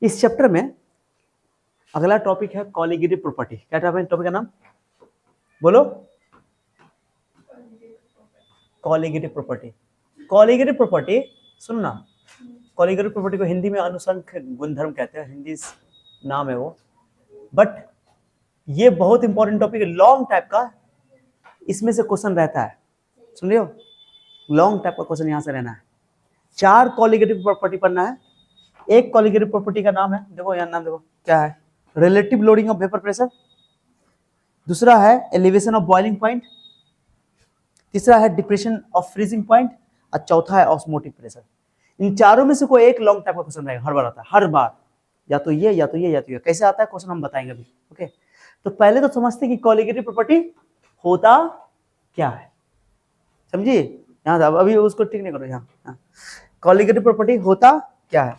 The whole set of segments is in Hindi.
इस चैप्टर में अगला टॉपिक है कॉलिगेटिव प्रॉपर्टी। क्या टॉपिक का नाम बोलो? Colligative property. कॉलिगेटिव प्रॉपर्टी सुनो ना, कॉलिगेटिव प्रॉपर्टी को हिंदी में अनुसंख्य गुणधर्म कहते हैं, हिंदी नाम है वो, बट ये बहुत इंपॉर्टेंट टॉपिक है, लॉन्ग टाइप का। इसमें से क्वेश्चन रहता है, सुन रहे हो? लॉन्ग टाइप का क्वेश्चन यहां से रहना है। 4 कॉलिगेटिव प्रॉपर्टी पढ़ना है। एक कॉलिगेटिव प्रॉपर्टी का नाम है, देखो यहाँ नाम देखो क्या है, relative lowering of vapour pressure. दूसरा है एलिवेशन ऑफ बॉइलिंग पॉइंट। तीसरा है डिप्रेशन ऑफ फ्रीजिंग पॉइंट। और चौथा है ऑस्मोटिक प्रेशर। इन चारों में से कोई एक लॉन्ग टाइप का क्वेश्चन रहेगा, हर बार आता है, हर बार, या तो ये या तो ये या तो ये। कैसे आता है क्वेश्चन हम बताएंगे अभी। ओके, तो पहले तो समझते कि कॉलिगेटिव प्रॉपर्टी होता क्या है, समझिए। यहाँ अभी उसको ठीक नहीं करो, यहाँ कॉलिगेटिव प्रॉपर्टी होता क्या है,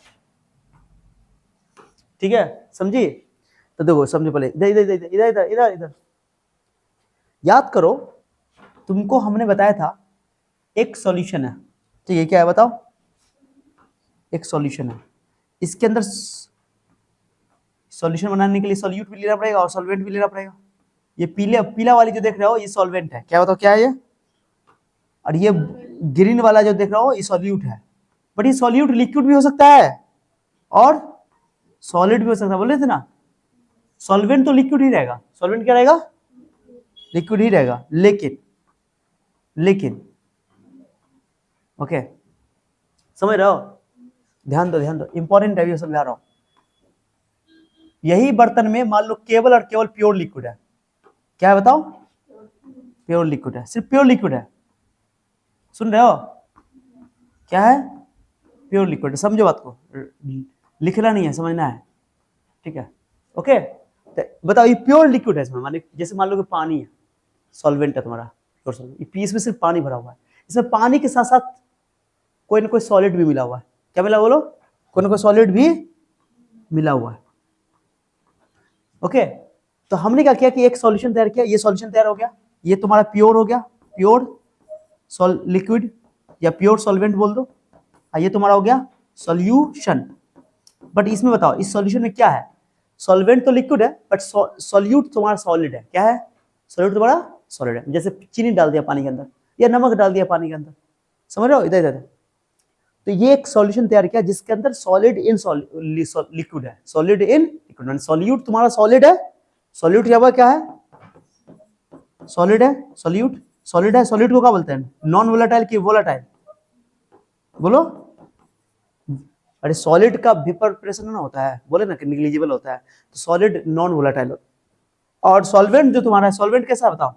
ठीक है, समझिए। तो देखो समझो, पहले इधर इधर इधर इधर इधर इधर इधर याद करो, तुमको हमने बताया था एक सॉल्यूशन है, ठीक है, क्या है बताओ? एक सॉल्यूशन है, इसके अंदर सॉल्यूशन बनाने के लिए सॉल्यूट भी लेना पड़ेगा और सॉल्वेंट भी लेना पड़ेगा। ये पीला वाली जो देख रहे हो ये सॉल्वेंट है, क्या बताओ क्या है ये? और ये ग्रीन वाला जो देख रहे हो ये सॉल्यूट है। बट ये सॉल्यूट लिक्विड भी हो सकता है और सॉलिड भी हो सकता है, बोल रहे थे ना। सॉल्वेंट तो लिक्विड ही रहेगा, सॉल्वेंट क्या रहेगा? लिक्विड ही रहेगा। लेकिन ओके, समझ रहे हो? ध्यान दो, इंपॉर्टेंट है, ये समझा रहा हूं। यही बर्तन में मान लो केवल और केवल प्योर लिक्विड है, क्या है बताओ? प्योर लिक्विड है, सिर्फ प्योर लिक्विड है, सुन रहे हो? क्या है? Pure liquid. समझो बात को, लिखना नहीं है, समझना है, ठीक है? ओके, तो बताओ ये प्योर लिक्विड है, इसमें जैसे मान लो कि पानी है, सॉल्वेंट है तुम्हारा, इसमें सिर्फ पानी भरा हुआ है। इसमें पानी के साथ साथ कोई ना कोई सॉलिड भी मिला हुआ है। क्या मिला बोलो? कोई ना कोई सॉलिड भी मिला हुआ है। ओके, तो हमने क्या किया कि एक सॉल्यूशन तैयार किया, ये सॉल्यूशन तैयार हो गया, ये तुम्हारा प्योर हो गया, प्योर लिक्विड या प्योर सॉल्वेंट बोल दो, ये तुम्हारा हो गया सॉल्यूशन। बट इसमें बताओ इस सॉल्यूशन में क्या है? सॉल्वेंट तो लिक्विड है बट सॉल्यूट तुम्हारा सॉलिड है। क्या है? सॉल्यूट तुम्हारा सॉलिड है। जैसे चीनी डाल दिया पानी के अंदर या नमक डाल दिया पानी के अंदर, समझ रहे हो? इधर इधर। तो ये एक सॉल्यूशन तैयार किया जिसके अंदर सॉलिड इन लिक्विड है, सॉलिड इन लिक्विड। सॉल्यूट तुम्हारा सॉलिड है, सॉल्यूट क्या है? सॉलिड है, सॉल्यूट सॉलिड है। सॉलिड को क्या बोलते हैं? नॉन वोलेटाइल की वोलेटाइल बोलो? अरे सॉलिड का वेपर प्रेशर ना होता है, बोले ना कि निग्लिजिबल होता है, तो सॉलिड नॉन वोलेटाइल होता है। और सॉल्वेंट जो तुम्हारा है, सॉल्वेंट कैसा बताओ?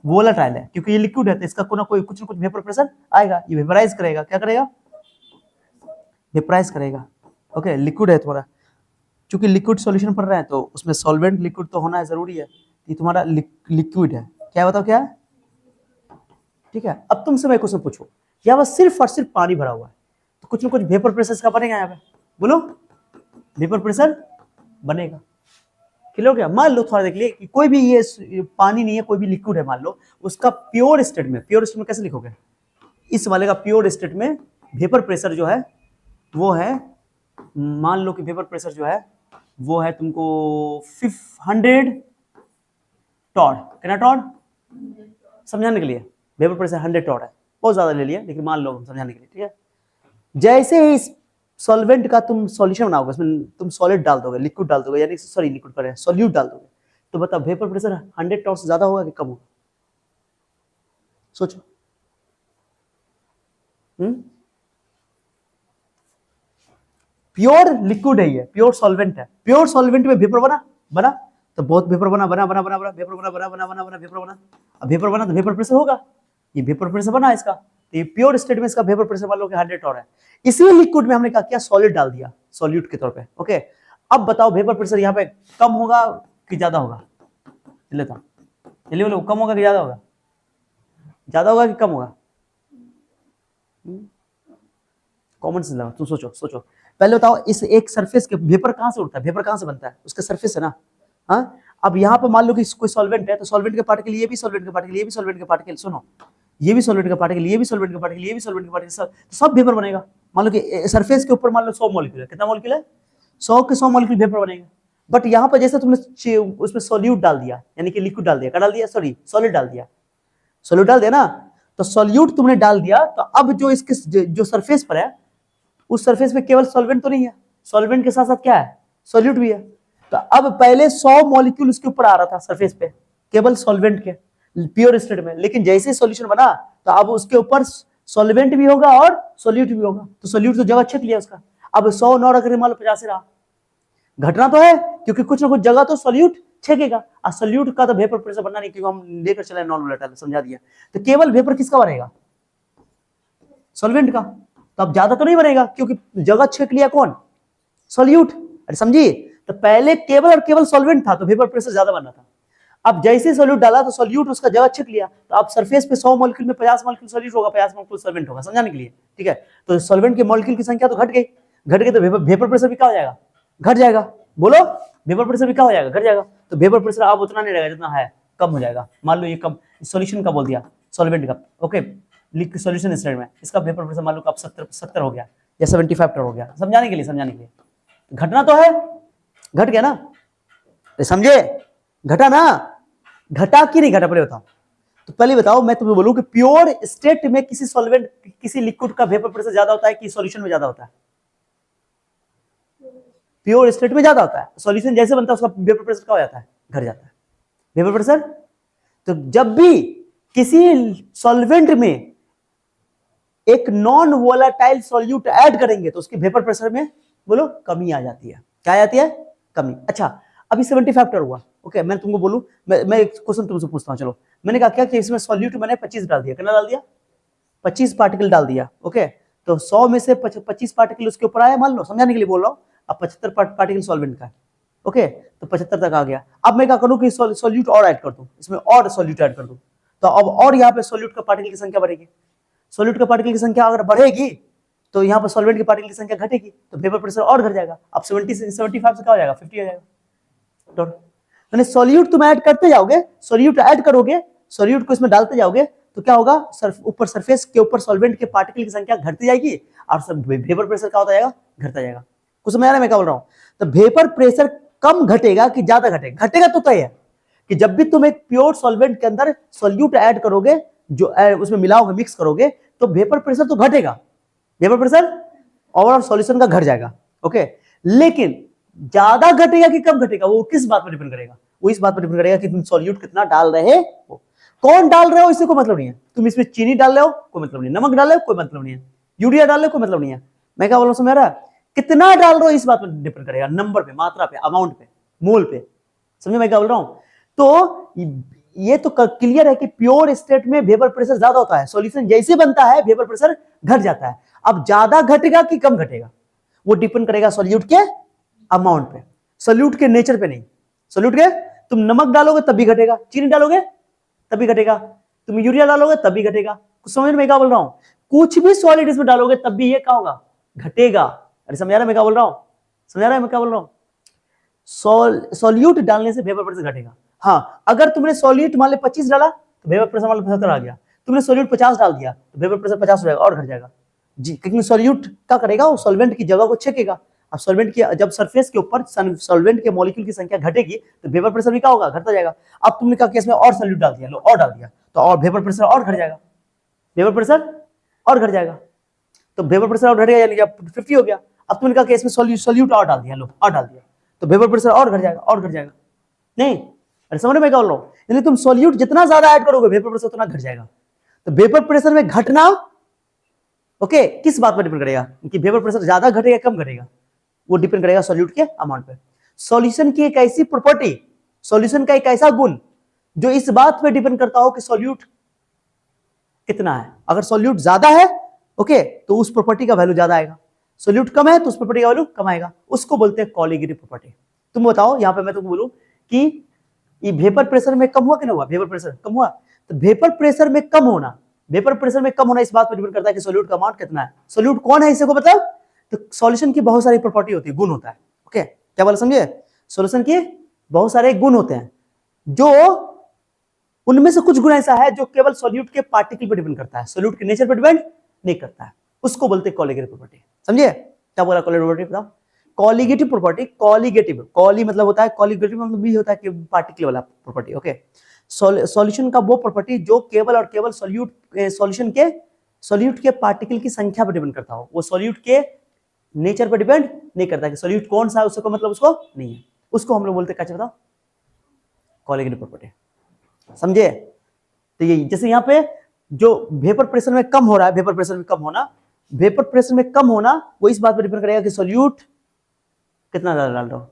वोलेटाइल है, क्योंकि ये लिक्विड है तो इसका कोई ना कोई कुछ ना कुछ वेपर प्रेशर आएगा, ये वेपराइज करेगा। क्या करेगा? वेपराइज करेगा। ओके, लिक्विड है तुम्हारा, क्योंकि लिक्विड सॉल्यूशन पढ़ रहा है तो उसमें सॉल्वेंट लिक्विड तो होना है, जरूरी है। ये तुम्हारा लिक्विड है, क्या बताओ क्या है? ठीक है, अब तुमसे मैं क्वेश्चन पूछूं, यहाँ पर सिर्फ और सिर्फ पानी भरा हुआ है, तो कुछ ना कुछ वेपर प्रेशर का बनेगा यहाँ पे, बोलो? वेपर प्रेशर बनेगा। क्लियर हो गया? मान लो थोड़ा देख लिए कि कोई भी ये पानी नहीं है, कोई भी लिक्विड है, मान लो उसका प्योर स्टेट में कैसे लिखोगे? इस वाले का प्योर स्टेट में वेपर प्रेशर जो है वो है, मान लो कि वेपर प्रेशर जो है वो है तुमको 100 टॉड। कितना टॉड? समझाने के लिए वेपर प्रेशर 100 टॉड है, बहुत ज्यादा ले लिया लेकिन मान लो समझाने के लिए, ठीक है? जैसे ही इस सॉल्वेंट का तुम सॉल्यूशन बनाओगे, इसमें तुम सॉलिड डाल दोगे, लिक्विड डाल दोगे, यानी सॉरी लिक्विड पर सॉल्यूट डाल दोगे, तो बताओ वेपर प्रेशर 100 टॉड से ज्यादा होगा कि कम होगा? सोचो। प्योर लिक्विड है, ये प्योर सॉल्वेंट है। प्योर सॉल्वेंट में वेपर बना तो बहुत वेपर बना वेपर बना। अब वेपर बना तो वेपर प्रेशर होगा, ये वेपर प्रेशर बना इसका, तो ये प्योर स्टेट में इसका वेपर प्रेशर मान लो कि 100 टॉड है। इसी लिक्विड में हमने क्या किया? सॉलिड डाल दिया सॉल्यूट के तौर पे। ओके, अब बताओ वेपर प्रेशर यहाँ पे कम होगा कि ज्यादा होगा? लेता चलिए बोलो, कम होगा कि ज्यादा होगा? ज्यादा होगा कि कम होगा? कॉमन सेंस लगा, तुम सोचो पहले बताओ। इस एक सरफेस के वेपर कहां से उठता है? वेपर कहां से बनता है? उसका सरफेस है ना। हाँ, अब यहाँ पे मान लो कि कोई सॉल्वेंट है, तो सॉल्वेंट के पार्टिकल ये भी, सॉल्वेंट के पार्टिकल ये भी, सॉल्वेंट के पार्टिकल, सुनो ये भी सॉलिड का पार्टिकल, ये भी सॉलिड का पार्टिकल, ये भी सॉलिड का पार्टिकल, सब वेपर बनेगा। मान लो कि सरफेस के ऊपर मान लो 100 मॉलिक्यूल है, कितना मॉलिक्यूल है? 100 के 100 मॉलिक्यूल वेपर बनेगा। बट यहाँ पर जैसे तुमने उसमें सॉल्यूट डाल दिया, यानी कि लिक्विड डाल दिया, क्या डाल दिया, सॉरी सॉलिड डाल दिया, सॉल्यूट डाल दिया ना, तो सॉल्यूट तुमने डाल दिया, तो अब जो इसके जो सरफेस पर है, उस सरफेस पे केवल सॉल्वेंट तो नहीं है, सॉल्वेंट के साथ साथ क्या है, सॉल्यूट भी है। तो अब पहले 100 मॉलिक्यूल उसके ऊपर आ रहा था सरफेस पे केवल सॉल्वेंट के प्योर स्टेट में, लेकिन जैसे ही सॉल्यूशन बना तो अब उसके ऊपर सॉल्वेंट भी होगा और सॉल्यूट भी होगा, तो सॉल्यूट तो जगह छेक लिया उसका। अब 100 9 रख मान लो 50 रहा, घटना तो है क्योंकि कुछ ना कुछ जगह तो सॉल्यूट छेकेगा, और सॉल्यूट का तो वेपर प्रेशर बनना नहीं, क्योंकि हम लेकर चले नॉन वोलेटाइल, समझा दिया। तो केवल वेपर किसका बनेगा, सॉल्वेंट का। तो अब ज्यादा तो नहीं बनेगा क्योंकि जगह छेक लिया कौन, सॉल्यूट। अरे समझिए, तो पहले केवल और केवल सॉल्वेंट था तो वेपर प्रेशर ज्यादा बनना था। अब जैसे सॉल्यूट डाला तो सॉल्यूट उसका जगह छीन लिया, तो अब सरफेस पे 100 मॉलिक्यूल में 50 मॉलिक्यूल सॉल्यूट होगा, 50 मॉलिक्यूल सॉल्वेंट होगा, समझाने के लिए, ठीक है। तो सॉल्वेंट के मॉलिक्यूल की संख्या तो घट गई, तो वेपर प्रेशर भी क्या हो जाएगा, घट जाएगा। बोलो, वेपर प्रेशर भी क्या हो जाएगा, घट जाएगा। तो वेपर प्रेशर अब उतना नहीं रहेगा जितना है, कम हो जाएगा। मान लो ये कम, सॉल्यूशन का बोल दिया, सॉल्वेंट का, ओके, लिक्विड सॉल्यूशन स्टेट में इसका वेपर प्रेशर मान लो अब 70 हो गया या 75 हो गया, समझाने के लिए। घटना तो है, घट गया ना, समझे, घटा ना, घटा कि नहीं घटा, पहले बताओ। तो पहले बताओ, मैं तुम्हें बोलूं कि प्योर स्टेट में किसी सॉल्वेंट, किसी लिक्विड का वेपर प्रेशर ज्यादा होता है कि सॉल्यूशन में ज्यादा होता है? प्योर स्टेट में ज्यादा होता है। सॉल्यूशन जैसे बनता है उसका वेपर प्रेशर क्या हो जाता है, घट जाता है वेपर प्रेशर। तो जब भी किसी सॉल्वेंट में एक नॉन वोलेटाइल सॉल्यूट ऐड करेंगे तो उसके वेपर प्रेशर में बोलो कमी आ जाती है। क्या आ जाती है, कमी। अच्छा, अभी 75 हुआ, ओके, मैं तुमको बोलूं, मैं एक क्वेश्चन तुमसे पूछता हूं, चलो। मैंने कहा क्या कि इसमें सॉल्यूट मैंने 25 डाल दिया, कितना डाल दिया, 25 पार्टिकल डाल दिया, ओके। तो 100 में से 25 पार्टिकल उसके ऊपर आया, मान लो, समझाने के लिए बोल रहा हूं। अब 75 पार्टिकल सॉल्वेंट का है, ओके, तो 75 तक आ गया। अब मैं क्या करूं कि सॉल्यूट और ऐड कर दूं, इसमें और सॉल्यूट ऐड कर दूं, तो अब और यहाँ पे सॉल्यूट का पार्टिकल की संख्या बढ़ेगी। सॉल्यूट का पार्टिकल की संख्या अगर बढ़ेगी तो यहाँ पर सॉल्वेंट के पार्टिकल की संख्या घटेगी, तो वेपर प्रेशर और घट जाएगा। अब 75 से क्या हो जाएगा, 50 हो जाएगा। तो सॉल्यूट तुम ऐड करते जाओगे, सॉल्यूट ऐड करोगे, सॉल्यूट को इसमें डालते जाओगे, तो क्या होगा, ऊपर सरफेस के ऊपर सॉल्वेंट के पार्टिकल की संख्या घटती जाएगी और वेपर प्रेशर क्या होता जाएगा, घटता जाएगा। कुछ समझ आ रहा है मैं क्या बोल रहा हूं? तो वेपर प्रेशर कम घटेगा कि ज्यादा घटेगा? घटेगा तो तय है कि जब भी तुम एक प्योर सॉल्वेंट के अंदर सॉल्यूट ऐड करोगे, जो उसमें मिलाओगे, मिक्स करोगे, तो वेपर प्रेशर तो घटेगा, वेपर प्रेशर ओवरऑल सॉल्यूशन का घट जाएगा, ओके। लेकिन ज्यादा घटेगा कि कम घटेगा, वो किस बात पर डिपेंड करेगा, वो इस बात पर डिपेंड करेगा कि तुम सॉल्यूट कितना डाल रहे हो। कौन डाल रहे हो इससे कोई मतलब नहीं है, तुम इसमें चीनी डाल रहे हो कोई मतलब नहीं, नमक डाल रहे हो कोई मतलब नहीं है, यूरिया डाल रहे हो कोई मतलब नहीं है। मैं क्या बोल रहा हूं, समझ रहा है? कितना डाल रहे हो इस बात पर डिपेंड करेगा, नंबर पे, मात्रा पे, अमाउंट पे, मोल पे, समझे मैं क्या बोल रहा हूं? तो ये तो क्लियर है कि प्योर स्टेट में वेपर प्रेशर ज्यादा होता है, सॉल्यूशन जैसे बनता है वेपर प्रेशर घट जाता है। अब ज्यादा घटेगा कि कम घटेगा, वो डिपेंड करेगा सॉल्यूट के अमाउंट पे, सॉल्यूट के नेचर पे नहीं। सॉल्यूट के, तुम नमक डालोगे तब भी घटेगा, चीनी डालोगे तब भी घटेगा, तुम यूरिया डालोगे तब भी घटेगा। कुछ समझ में क्या बोल रहा हूं? कुछ भी सॉलिड इसमें डालोगे तब भी ये क्या होगा, घटेगा। अरे समझ आ रहा है मैं क्या बोल रहा हूं, समझ आ रहा है मैं क्या बोल रहा हूं? सॉल्यूट डालने से वेपर प्रेशर घटेगा। हाँ, अगर तुमने सॉल्यूट मान लो 25 डाला तो वेपर प्रेशर मान लो 75 आ गया, तुमने सॉल्यूट 50 डाल दिया तो वेपर प्रेशर 50 हो जाएगा और घट जाएगा जी, क्योंकि सॉल्यूट क्या करेगा, वो सॉल्वेंट की जगह को छेकेगा। अब सॉल्वेंट की जब सरफेस के ऊपर सॉल्वेंट के मॉलिक्यूल की संख्या घटेगी तो वेपर प्रेशर भी क्या होगा, घटता जाएगा। अब तुमने कहा कि इसमें और सॉल्यूट डाल दिया, लो और डाल दिया, तो और वेपर प्रेशर और घट जाएगा, वेपर प्रेशर और घट जाएगा, तो वेपर प्रेशर और घटेगा, यानी 50 हो गया। अब तुमने कहा कि इसमें सॉल्यूट और डाल दिया, लो और डाल दिया, तो वेपर प्रेशर और घट जाएगा, और घट जाएगा। नहीं, अरे समझ में क्या बोल रहा हूं? यानी तुम सॉल्यूट जितना ज्यादा ऐड करोगे वेपर प्रेशर उतना घट जाएगा। तो वेपर प्रेशर में घटना, ओके, किस बात पर डिपेंड करेगा कि वेपर प्रेशर ज्यादा घटेगा कम घटेगा, वो डिपेंड करेगा सॉल्यूट के अमाउंट पे। सॉल्यूशन की एक ऐसी प्रॉपर्टी, सॉल्यूशन का एक ऐसा गुण जो इस बात पे डिपेंड करता हो कि सॉल्यूट कितना है। अगर सॉल्यूट ज्यादा है, ओके, तो उस प्रॉपर्टी का वैल्यू ज्यादा आएगा, सॉल्यूट कम है तो उस प्रॉपर्टी का वैल्यू कम आएगा, उसको बोलते हैं कॉलीगेटिव प्रॉपर्टी। तुम बताओ, यहां पे मैं तुमको बोलूं कि ये वेपर प्रेशर में कम हुआ कि नहीं हुआ, वेपर प्रेशर कम हुआ, तो वेपर प्रेशर में कम होना, वेपर प्रेशर में कम होना इस बात पर डिपेंड करता है कि सॉल्यूट का अमाउंट कितना है। सॉल्यूट कौन है इसे को मतलब, तो सॉल्यूशन की बहुत सारी प्रॉपर्टी होती है, गुण होता है, ओके, क्या बोला समझे? सॉल्यूशन के बहुत सारे गुण होते हैं जो उनमें से कुछ गुण ऐसा है जो केवल सॉल्यूट के पार्टिकल पर डिपेंड करता है, सॉल्यूट के नेचर पर डिपेंड नहीं करता है, उसको बोलते हैं कॉलीगेटिव प्रॉपर्टी। समझिए क्या बोला कॉलीगेटिव प्रॉपर्टी? बताओ कॉलीगेटिव प्रॉपर्टी। कॉलीगेटिव, कॉली मतलब होता है, कॉलीगेटिव मतलब भी होता है कि पार्टिकल वाला प्रॉपर्टी। ओके, सॉल्यूशन का वो प्रॉपर्टी जो केवल और केवल सॉल्यूट के पार्टिकल की संख्या पर डिपेंड करता हो, वो सॉल्यूट के नेचर पर डिपेंड नहीं करता कि सॉल्यूट कौन सा है, उसको मतलब उसको नहीं है, उसको हम लोग बोलते हैं क्या? बताओ कॉलीगेटिव प्रॉपर्टी। समझे? तो ये जैसे यहाँ पे जो वेपर प्रेशर में कम हो रहा है, वेपर प्रेशर में कम होना वो इस बात पर डिपेंड करेगा कि सॉल्यूट कितना डाल रहे हो,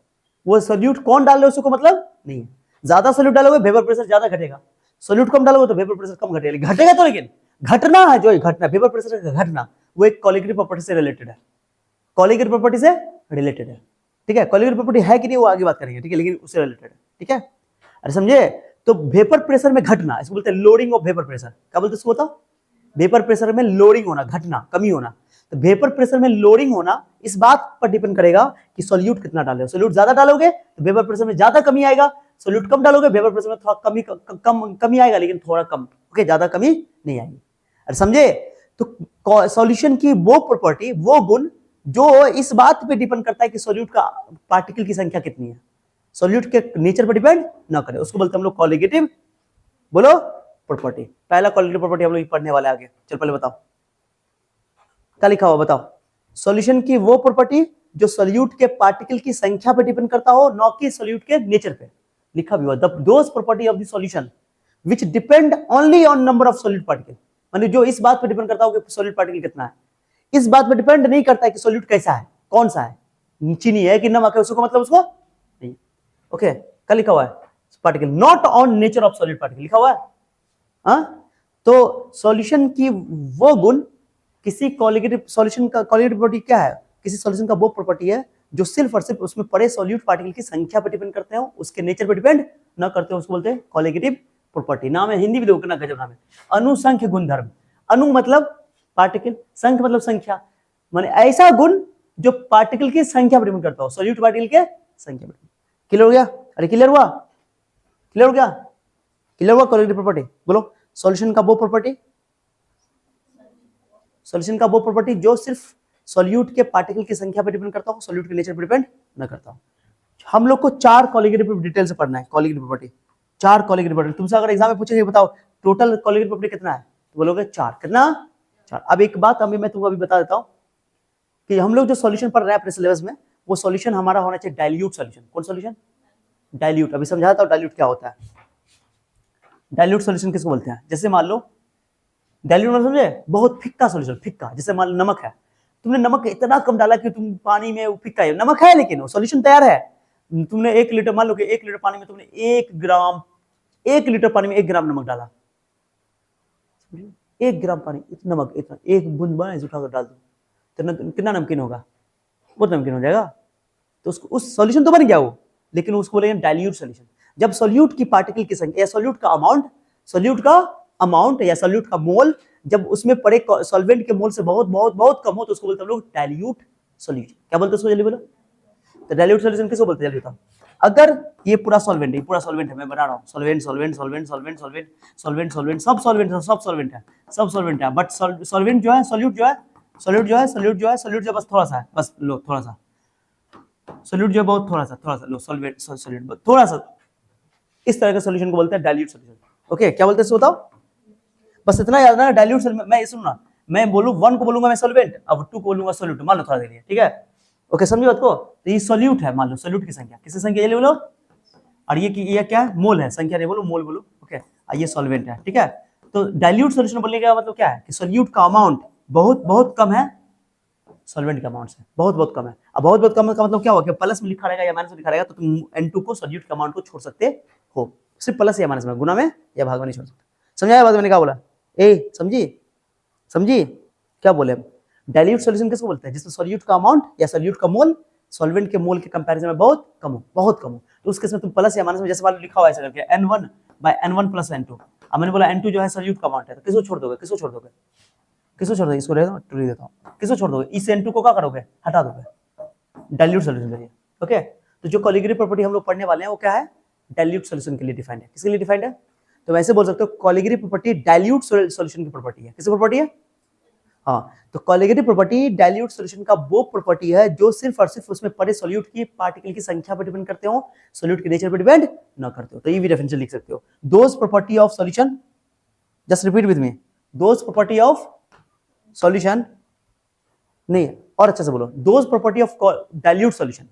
वो सॉल्यूट कौन डाल रहे हो उसको मतलब नहीं है। ज्यादा सॉल्यूट डालोगे वेपर प्रेशर ज्यादा घटेगा, सॉल्यूट कम डालोगे तो वेपर प्रेशर कम घटेगा तो, लेकिन घटना है जो घटना, वेपर प्रेशर का घटना, वो एक कॉलीगेटिव प्रॉपर्टी से रिलेटेड है, कॉलीगेटिव प्रॉपर्टी से रिलेटेड है। ठीक है, कॉलीगेटिव प्रॉपर्टी है कि नहीं वो आगे बात करेंगे, ठीक है, लेकिन उससे रिलेटेड है। ठीक है, अरे समझे? तो वेपर प्रेशर में घटना, इसको बोलते हैं लोडिंग ऑफ वेपर प्रेशर। क्या बोलते हैं इसको? बताओ वेपर प्रेशर में लोडिंग होना, घटना, कमी होना। तो वेपर प्रेशर में लोडिंग होना इस बात पर डिपेंड करेगा कि सॉल्यूट कितना डाले हो। सॉल्यूट ज्यादा डालोगे तो वेपर प्रेशर में ज्यादा कमी आएगा, सॉल्यूट कम डालोगे वेपर प्रेशर में थोड़ा कमी आएगा, लेकिन थोड़ा कम। ओके, ज्यादा कमी नहीं आएगी। अरे समझे? तो सॉल्यूशन की वो प्रॉपर्टी, वो गुण जो इस बात पे डिपेंड करता है कि सॉल्यूट का पार्टिकल की संख्या कितनी है, सॉल्यूट के नेचर पर डिपेंड ना करे, उसको बोलते हैं हम लोग कॉलीगेटिव, बोलो, प्रॉपर्टी। पहला कॉलीगेटिव प्रॉपर्टी हम लोग पढ़ने वाले आगे। चल पहले बताओ क्या लिखा हुआ, बताओ। सॉल्यूशन की वो प्रॉपर्टी जो सॉल्यूट के पार्टिकल की संख्या पर डिपेंड करता हो, न कि सॉल्यूट के नेचर पे। लिखा भी हुआ those property of the solution which depend only on number of solute particle, माने जो इस बात पर डिपेंड करता हो कि सॉल्यूट पार्टिकल कितना है, इस बात पर डिपेंड नहीं करता है कि सॉल्यूट कैसा है, कौन सा है, चीनी है कि नमक है, उसको मतलब उसको नहीं। ओके, क्या लिखा हुआ है? Particle, not on nature of solid particle लिखा हुआ है। तो सॉल्यूशन की वो गुण, किसी कॉलीगेटिव सॉल्यूशन का कॉलीगेटिव प्रॉपर्टी क्या है? किसी सॉल्यूशन का वो प्रॉपर्टी है जो सिर्फ और सिर्फ उसमें पड़े सॉल्यूट पार्टिकल की संख्या पर डिपेंड करते हो, उसके नेचर पर डिपेंड न करते हो, उसको बोलते हैं कॉलीगेटिव प्रॉपर्टी। नाम है, हिंदी भी देखो कितना गजब नाम है, अनुसंख्य गुणधर्म। अनु मतलब पार्टिकल, संख्य मतलब संख्या, माने ऐसा गुण जो पार्टिकल की संख्या पर डिपेंड करता हो, सॉल्यूट पार्टिकल के संख्या पर। क्लियर हो गया? अरे क्लियर हुआ? क्लियर हो गया? क्लियर हुआ? कॉलीगेटिव प्रॉपर्टी बोलो। सॉल्यूशन का वो प्रॉपर्टी, सॉल्यूशन का वो प्रॉपर्टी जो सिर्फ सॉल्यूट के पार्टिकल की संख्या पर डिपेंड करता हो, सॉल्यूट के नेचर पर डिपेंड न करता हो। हम लोग को 4 कॉलीगेटिव डिटेल से पढ़ना है, कॉलीगेटिव प्रॉपर्टी, 4 कॉलीगेटिव प्रॉपर्टी। तुमसे अगर एग्जाम में पूछेंगे बताओ टोटल कॉलीगेटिव प्रॉपर्टी कितना है, तो बोलोगे 4। कितना? 4। अब एक बात अभी मैं तुमको अभी बता देता हूं कि हम लोग जो सॉल्यूशन पढ़ रहे हैं अपने सिलेबस में, वो सॉल्यूशन हमारा होना चाहिए डाइल्यूट सॉल्यूशन। कौन सॉल्यूशन? डाइल्यूट। अभी समझाता हूं डाइल्यूट क्या होता है। डाइल्यूट सॉल्यूशन किसको बोलते हैं? जैसे मान लो डाइल्यूट मतलब समझे, बहुत फिक्का सॉल्यूशन, फिक्का। जैसे मान लो नमक है, तुमने नमक इतना कम डाला कि तुम पानी में वो फिक्का है, नमक है लेकिन वो सॉल्यूशन तैयार है। तुमने 1 लीटर, मान लो कि 1 लीटर पानी में तुमने 1 लीटर पानी में 1 ग्राम नमक डाला, 1 ग्राम पानी, इतना नमक, इतना 1 बूंद पानी उठाकर डाल दो, तो कितना नमकीन होगा? बहुत नमकीन हो जाएगा। तो उसको, उस सॉल्यूशन तो बन गया वो, लेकिन उसको बोलेंगे डाइल्यूट सॉल्यूशन। जब सॉल्यूट की पार्टिकल की संख्या या सॉल्यूट का अमाउंट या सॉल्यूट का मोल जब उसमें पड़े सॉल्वेंट के मोल से बहुत बहुत बहुत कम हो, तो उसको बोलते हैं हम लोग डाइल्यूट सॉल्यूशन। क्या बोलते हैं उसको? जल्दी बोलो। तो डाइल्यूट सॉल्यूशन किसको बोलते हैं? जल्दी बताओ। अगर ये पूरा सॉल्वेंट है, मैं बता रहा हूँ, सॉल्वेंट सब सॉल्वेंट है, बट सॉल्वेंट जो है, सॉल्यूट जो बस थोड़ा सा है, बस लो थोड़ा सा सॉल्यूट जो बहुत थोड़ा सा लो, सॉल्वेंट थोड़ा सा, इस तरह के सॉल्यूशन को बोलते हैं डाइल्यूट सॉल्यूशन। ओके, क्या बोलते हैं इसको बताओ? बस इतना याद रखना, डाइल्यूट सॉल्यूशन। मैं सुनना, मैं बोलूं 1 को बोलूंगा मैं सॉल्वेंट, अब 2 को बोलूंगा सॉल्यूट, मान लो थोड़ा देर, ठीक है? ओके, समझिए बात को। तो ये सॉल्यूट है, मान लो सॉल्यूट की संख्या, किसकी संख्या ये बोलो, और ये क्या है? मोल है, संख्या नहीं बोलो, मोल बोलो। ओके, ये सॉल्वेंट है, ठीक है? तो डाइल्यूट सॉल्यूशन बोलने का मतलब क्या है कि सॉल्यूट का अमाउंट बहुत बहुत कम है सॉल्वेंट के अमाउंट से, बहुत बहुत कम है। अब बहुत बहुत कम का मतलब क्या होगा कि प्लस में लिखा रहेगा या माइनस में लिखा रहेगा, तो तुम N2 को सॉल्यूट के अमाउंट को छोड़ सकते हो, सिर्फ प्लस या माइनस में, गुना में या भाग में नहीं छोड़ सकते। समझाया बात मैंने क्या बोला? समझी क्या बोले? डाइल्यूट सॉल्यूशन किसको बोलते हैं? जिसमें सॉल्यूट का अमाउंट या सॉल्यूट का मोल सॉल्वेंट के मोल के कंपैरिजन में बहुत कम हो, तो उस केस में तुम प्लस या माइनस में, जैसे मान लो लिखा हुआ है ऐसा करके N1 by N1 plus N2। अब मैंने बोला N2 जो है सॉल्यूट का अमाउंट है, तो किसको छोड़ दोगे? इसको टू देता हूं, किसको छोड़ दोगे? इस N2 को क्या करोगे? हटा दोगे, डाइल्यूट सॉल्यूशन करिए। ओके, तो जो कॉलीगेटिव प्रॉपर्टी हम लोग पढ़ने वाले हैं वो क्या है? डाइल्यूट सॉल्यूशन के लिए डिफाइंड है। किसके लिए डिफाइंड है? तो वैसे बोल सकते हो कोलिगेटिव प्रॉपर्टी डाइल्यूट सॉल्यूशन की प्रॉपर्टी है। किसकी प्रॉपर्टी है? हाँ, तो कोलिगेटिव प्रॉपर्टी डाइल्यूट सॉल्यूशन का वो प्रॉपर्टी है जो सिर्फ और सिर्फ उसमें पड़े सॉल्यूट की पार्टिकल की संख्या पर डिपेंड करते हो, सॉल्यूट के नेचर पर डिपेंड ना करते हो। तो ये भी डेफिनेशन लिख सकते हो। Those property of solution, just repeat with me, those property of solution, नहीं और अच्छे से बोलो, those property of dilute solution,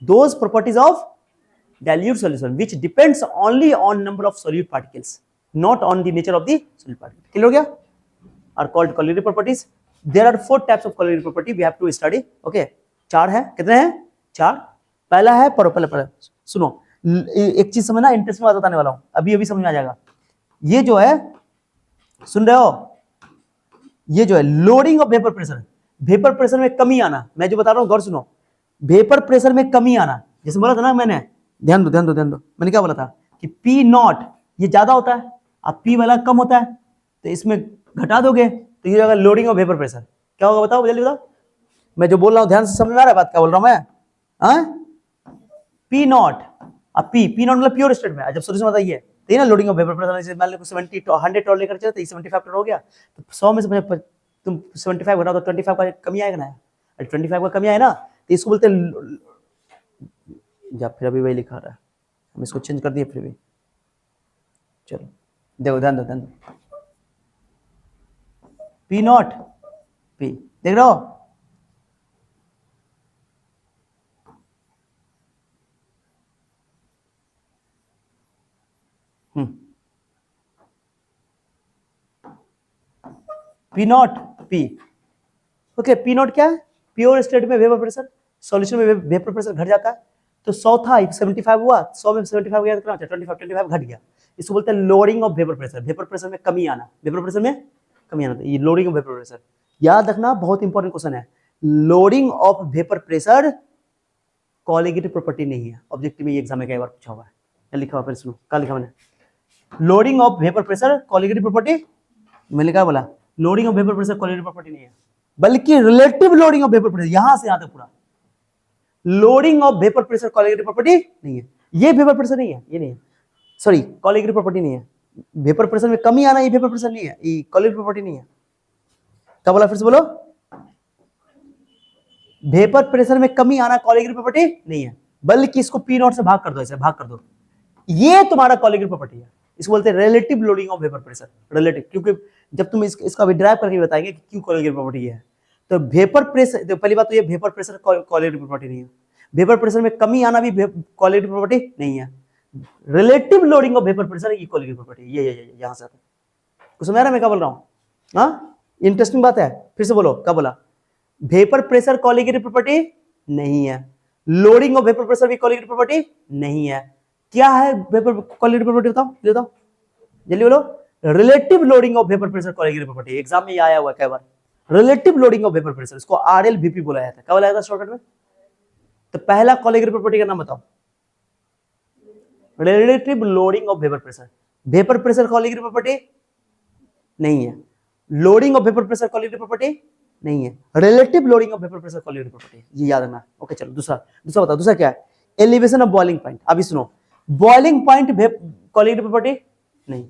those properties of dilute solution which depends only on number of solute particles, not on the nature of the solute particle. Clear हो गया? Are called collinear properties. There are 4 types of collinear property we have to study. Okay, 4 है, कितने हैं? 4। पहला है, पहले सुनो, एक चीज समझना, इंटरेस्ट में बताने वाला हूं, अभी समझ में आ जाएगा। ये जो है, सुन रहे हो, ये जो है lowering of vapour pressure, vapour pressure में कमी आना, मैं जो बता रहा हूं गौर सुनो, वेपर प्रेशर में कमी आना, जैसे बोला था ना मैंने, ध्यान दो, मैंने क्या बोला था कि P नॉट ये ज्यादा होता है, अब P वाला कम होता है, तो इसमें घटा दोगे तो ये होगा लोडिंग ऑफ वेपर प्रेशर। क्या होगा बताओ, जल्दी बताओ, मैं जो बोल रहा हूँ ध्यान से समझ में आ रहा है बात, क्या बोल रहा हूँ मैं? P नॉट, अब P नॉट मतलब प्योर स्टेट में, जब सॉल्यूशन बताइए तो ये ना लोडिंग ऑफ वेपर प्रेशर, मान लो 70 to 100 टॉल लेकर चले तो 75 टॉल हो गया, तो 100 में से तुम 75 घटाओ तो 25 का कमी आएगा ना, 25 का कमी आए ना, तो इसको बोलते हैं, या फिर अभी वही लिखा रहा है, हम इसको चेंज कर दिए फिर भी, चलो देखो, ध्यान दो, P नॉट, P देख रहे हो, P not, P, okay, P not क्या है? प्योर स्टेट में वेपर प्रेशर, सॉल्यूशन में वेपर प्रेशर घट जाता है, तो 100 था 75 हुआ, 100 में 75 गया कितना, 25 घट गया, इसको बोलते हैं loading of vapour pressure, vapour pressure में कमी आना, वेपर प्रेशर में कमी आना, ये लोडिंग ऑफ वेपर प्रेशर। याद रखना, बहुत इंपॉर्टेंट क्वेश्चन है, lowering of vapour pressure colligative property नहीं है, ऑब्जेक्टिव में ये एग्जाम में कई बार पूछा हुआ है, लिखा हुआ, फिर सुनो क्या लिखा मैंने, loading of vapour pressure colligative property, मैंने क्या बोला, loading of vapour pressure colligative property नहीं है, बल्कि relative lowering of vapour pressure, यहां से यहां तक पूरा loading of vapour pressure colligative property नहीं है, ये वेपर प्रेशर नहीं है, ये नहीं है, सॉरी कोलिगेटिव प्रॉपर्टी नहीं है, वेपर प्रेशर में कमी आना ये वेपर प्रेशर नहीं है, ये कोलिगेटिव प्रॉपर्टी नहीं है। क्या बोला, फिर से बोलो, वेपर प्रेशर में कमी आना कोलिगेटिव प्रॉपर्टी नहीं है, बल्कि इसको P नॉट से भाग कर दो, ऐसे भाग कर दो, ये तुम्हारा कोलिगेटिव प्रॉपर्टी है, इसको बोलते हैं relative lowering of vapour pressure, relative, क्योंकि जब तुम इसका अभी ड्राइव करके बताएंगे कि क्यों कोलिगेटिव प्रॉपर्टी है, तो वेपर प्रेशर, तो पहली बात तो ये वेपर प्रेशर कोलिगेटिव प्रॉपर्टी नहीं है, वेपर प्रेशर में कमी आना भी कोलिगेटिव प्रॉपर्टी नहीं है, relative lowering of vapour pressure ये कोलिगेटिव प्रॉपर्टी, ये यहां से आता है, कुछ समझ रहा है मैं क्या बोल रहा हूं? हाँ, इंटरेस्टिंग बात है, फिर से बोलो, क्या बोला, वेपर प्रेशर कोलिगेटिव प्रॉपर्टी नहीं है, लोडिंग ऑफ वेपर प्रेशर भी कोलिगेटिव प्रॉपर्टी नहीं है, क्या है वेपर कोलिगेटिव प्रॉपर्टी, बताओ जल्दी बोलो, relative lowering of vapour pressure colligative property, exam में ये आया हुआ है कई बार, relative lowering of vapour pressure, इसको RLVP बोला जाता है, क्या बोला जाता है शॉर्टकट में? तो पहला कोलिगेटिव प्रॉपर्टी का नाम बताओ, relative lowering of vapour pressure, vapour pressure colligative property नहीं है, lowering of vapour pressure colligative property नहीं है, relative lowering of vapour pressure colligative property, ये याद रखना। ओके चलो, दूसरा बताओ, दूसरा क्या है, एलिवेशन ऑफ बॉइलिंग पॉइंट, अभी सुनो, बॉइलिंग पॉइंट कोलिगेटिव प्रॉपर्टी नहीं,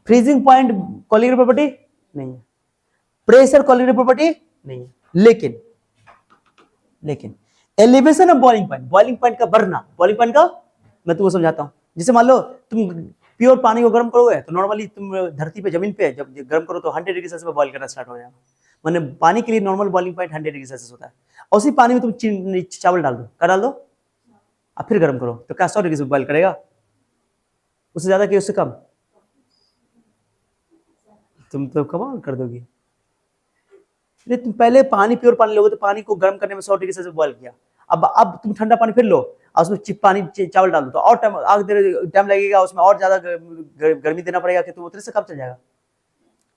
फ्रीजिंग पॉइंट कोलिगेटिव प्रॉपर्टी नहीं है, प्रेशर कोलिगेटिव प्रॉपर्टी नहीं है, लेकिन एलिवेशन ऑफ बॉइलिंग पॉइंट का बढ़ना, बॉइलिंग पॉइंट का मैं तुमको समझाता हूं, जैसे मान लो तुम प्योर पानी को गर्म करोगे तो नॉर्मली तुम धरती पे, जमीन पे जब गर्म करो तो 100 डिग्री सेल्सियस पे बॉईल करना स्टार्ट हो जाएगा, माने पानी के लिए normal boiling point 100 degree Celsius होता है, और उसी पानी में तुम चावल डाल दो, क्या डाल दो, अब फिर गर्म करो तो क्या 100 डिग्री से बॉईल करेगा, उससे ज्यादा कि उससे कम, तुम तो कमाल कर दोगे, तुम पहले पानी प्योर पानी लोगे तो पानी को गर्म करने में 100 डिग्री सेल्सियस बॉईल किया, अब तुम ठंडा पानी फिर लो और उसमें पानी चावल डाल दो तो और टाइम लगेगा, उसमें और ज्यादा गर्मी देना पड़ेगा कि तुम उतने से कब चल जाएगा,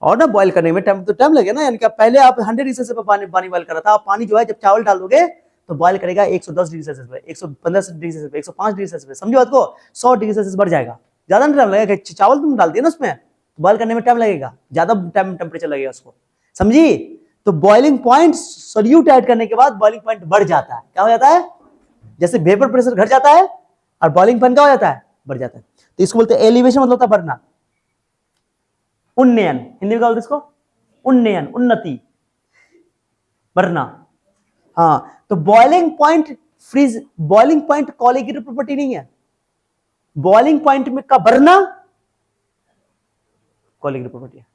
और ना बॉईल करने में टाइम लगे ना, यानी कि पहले आप 100 डिग्री सेल्सियस पे पानी बॉईल कर रहा था, पानी जो है जब चावल डाल दोगे तो बॉईल करेगा 110 डिग्री सेल्सियस पे, 115 डिग्री सेल्सियस पे, 105 डिग्री सेल्सियस पे, समझो बात को, 100 डिग्री सेल्सियस बढ़ जाएगा, ज्यादा नहीं टाइम लगेगा, चावल तुम डाल दिए ना उसमें, बॉईल करने में टाइम लगेगा, ज्यादा टेम्परेचर लगेगा उसको, समझी? तो बॉइलिंग पॉइंट सोल्यूट ऐड करने के बाद बॉइलिंग पॉइंट बढ़ जाता है, क्या हो जाता है, जैसे वेपर प्रेशर घट जाता है और बॉइलिंग पॉइंट क्या हो जाता है, बढ़ जाता है। तो इसको बोलते हैं एलिवेशन, मतलब होता है बढ़ना। उन्नयन हिंदी में क्या बोलते हैं इसको? उन्नयन, उन्नति, बढ़ना। हाँ, तो boiling point freeze, boiling point colligative property नहीं है। बॉइलिंग पॉइंट में का बढ़ना कोलिगेटिव प्रॉपर्टी है,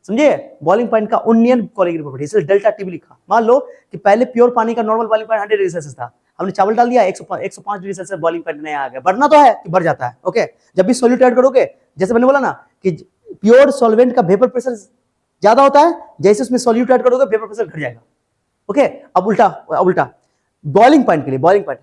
समझे? बॉइलिंग पॉइंट का उन्नयन कोलिगेटिव प्रॉपर्टी, इसलिए डेल्टा टी भी लिखा। मान लो कि पहले प्योर पानी का normal boiling point 100 degree Celsius था, हमने चावल डाल दिया 105 डिग्री सेल्सियस, बॉइलिंग पॉइंट नया आ गया। बढ़ना तो है कि बढ़ जाता है। ओके, जब भी सॉल्यूट ऐड करोगे, जैसे मैंने बोला ना कि प्योर सॉल्वेंट का वेपर प्रेशर ज्यादा होता है, जैसे उसमें सॉल्यूट ऐड करोगे वेपर प्रेशर घट जाएगा। ओके, अब उल्टा बॉइलिंग पॉइंट के लिए, बॉइलिंग पॉइंट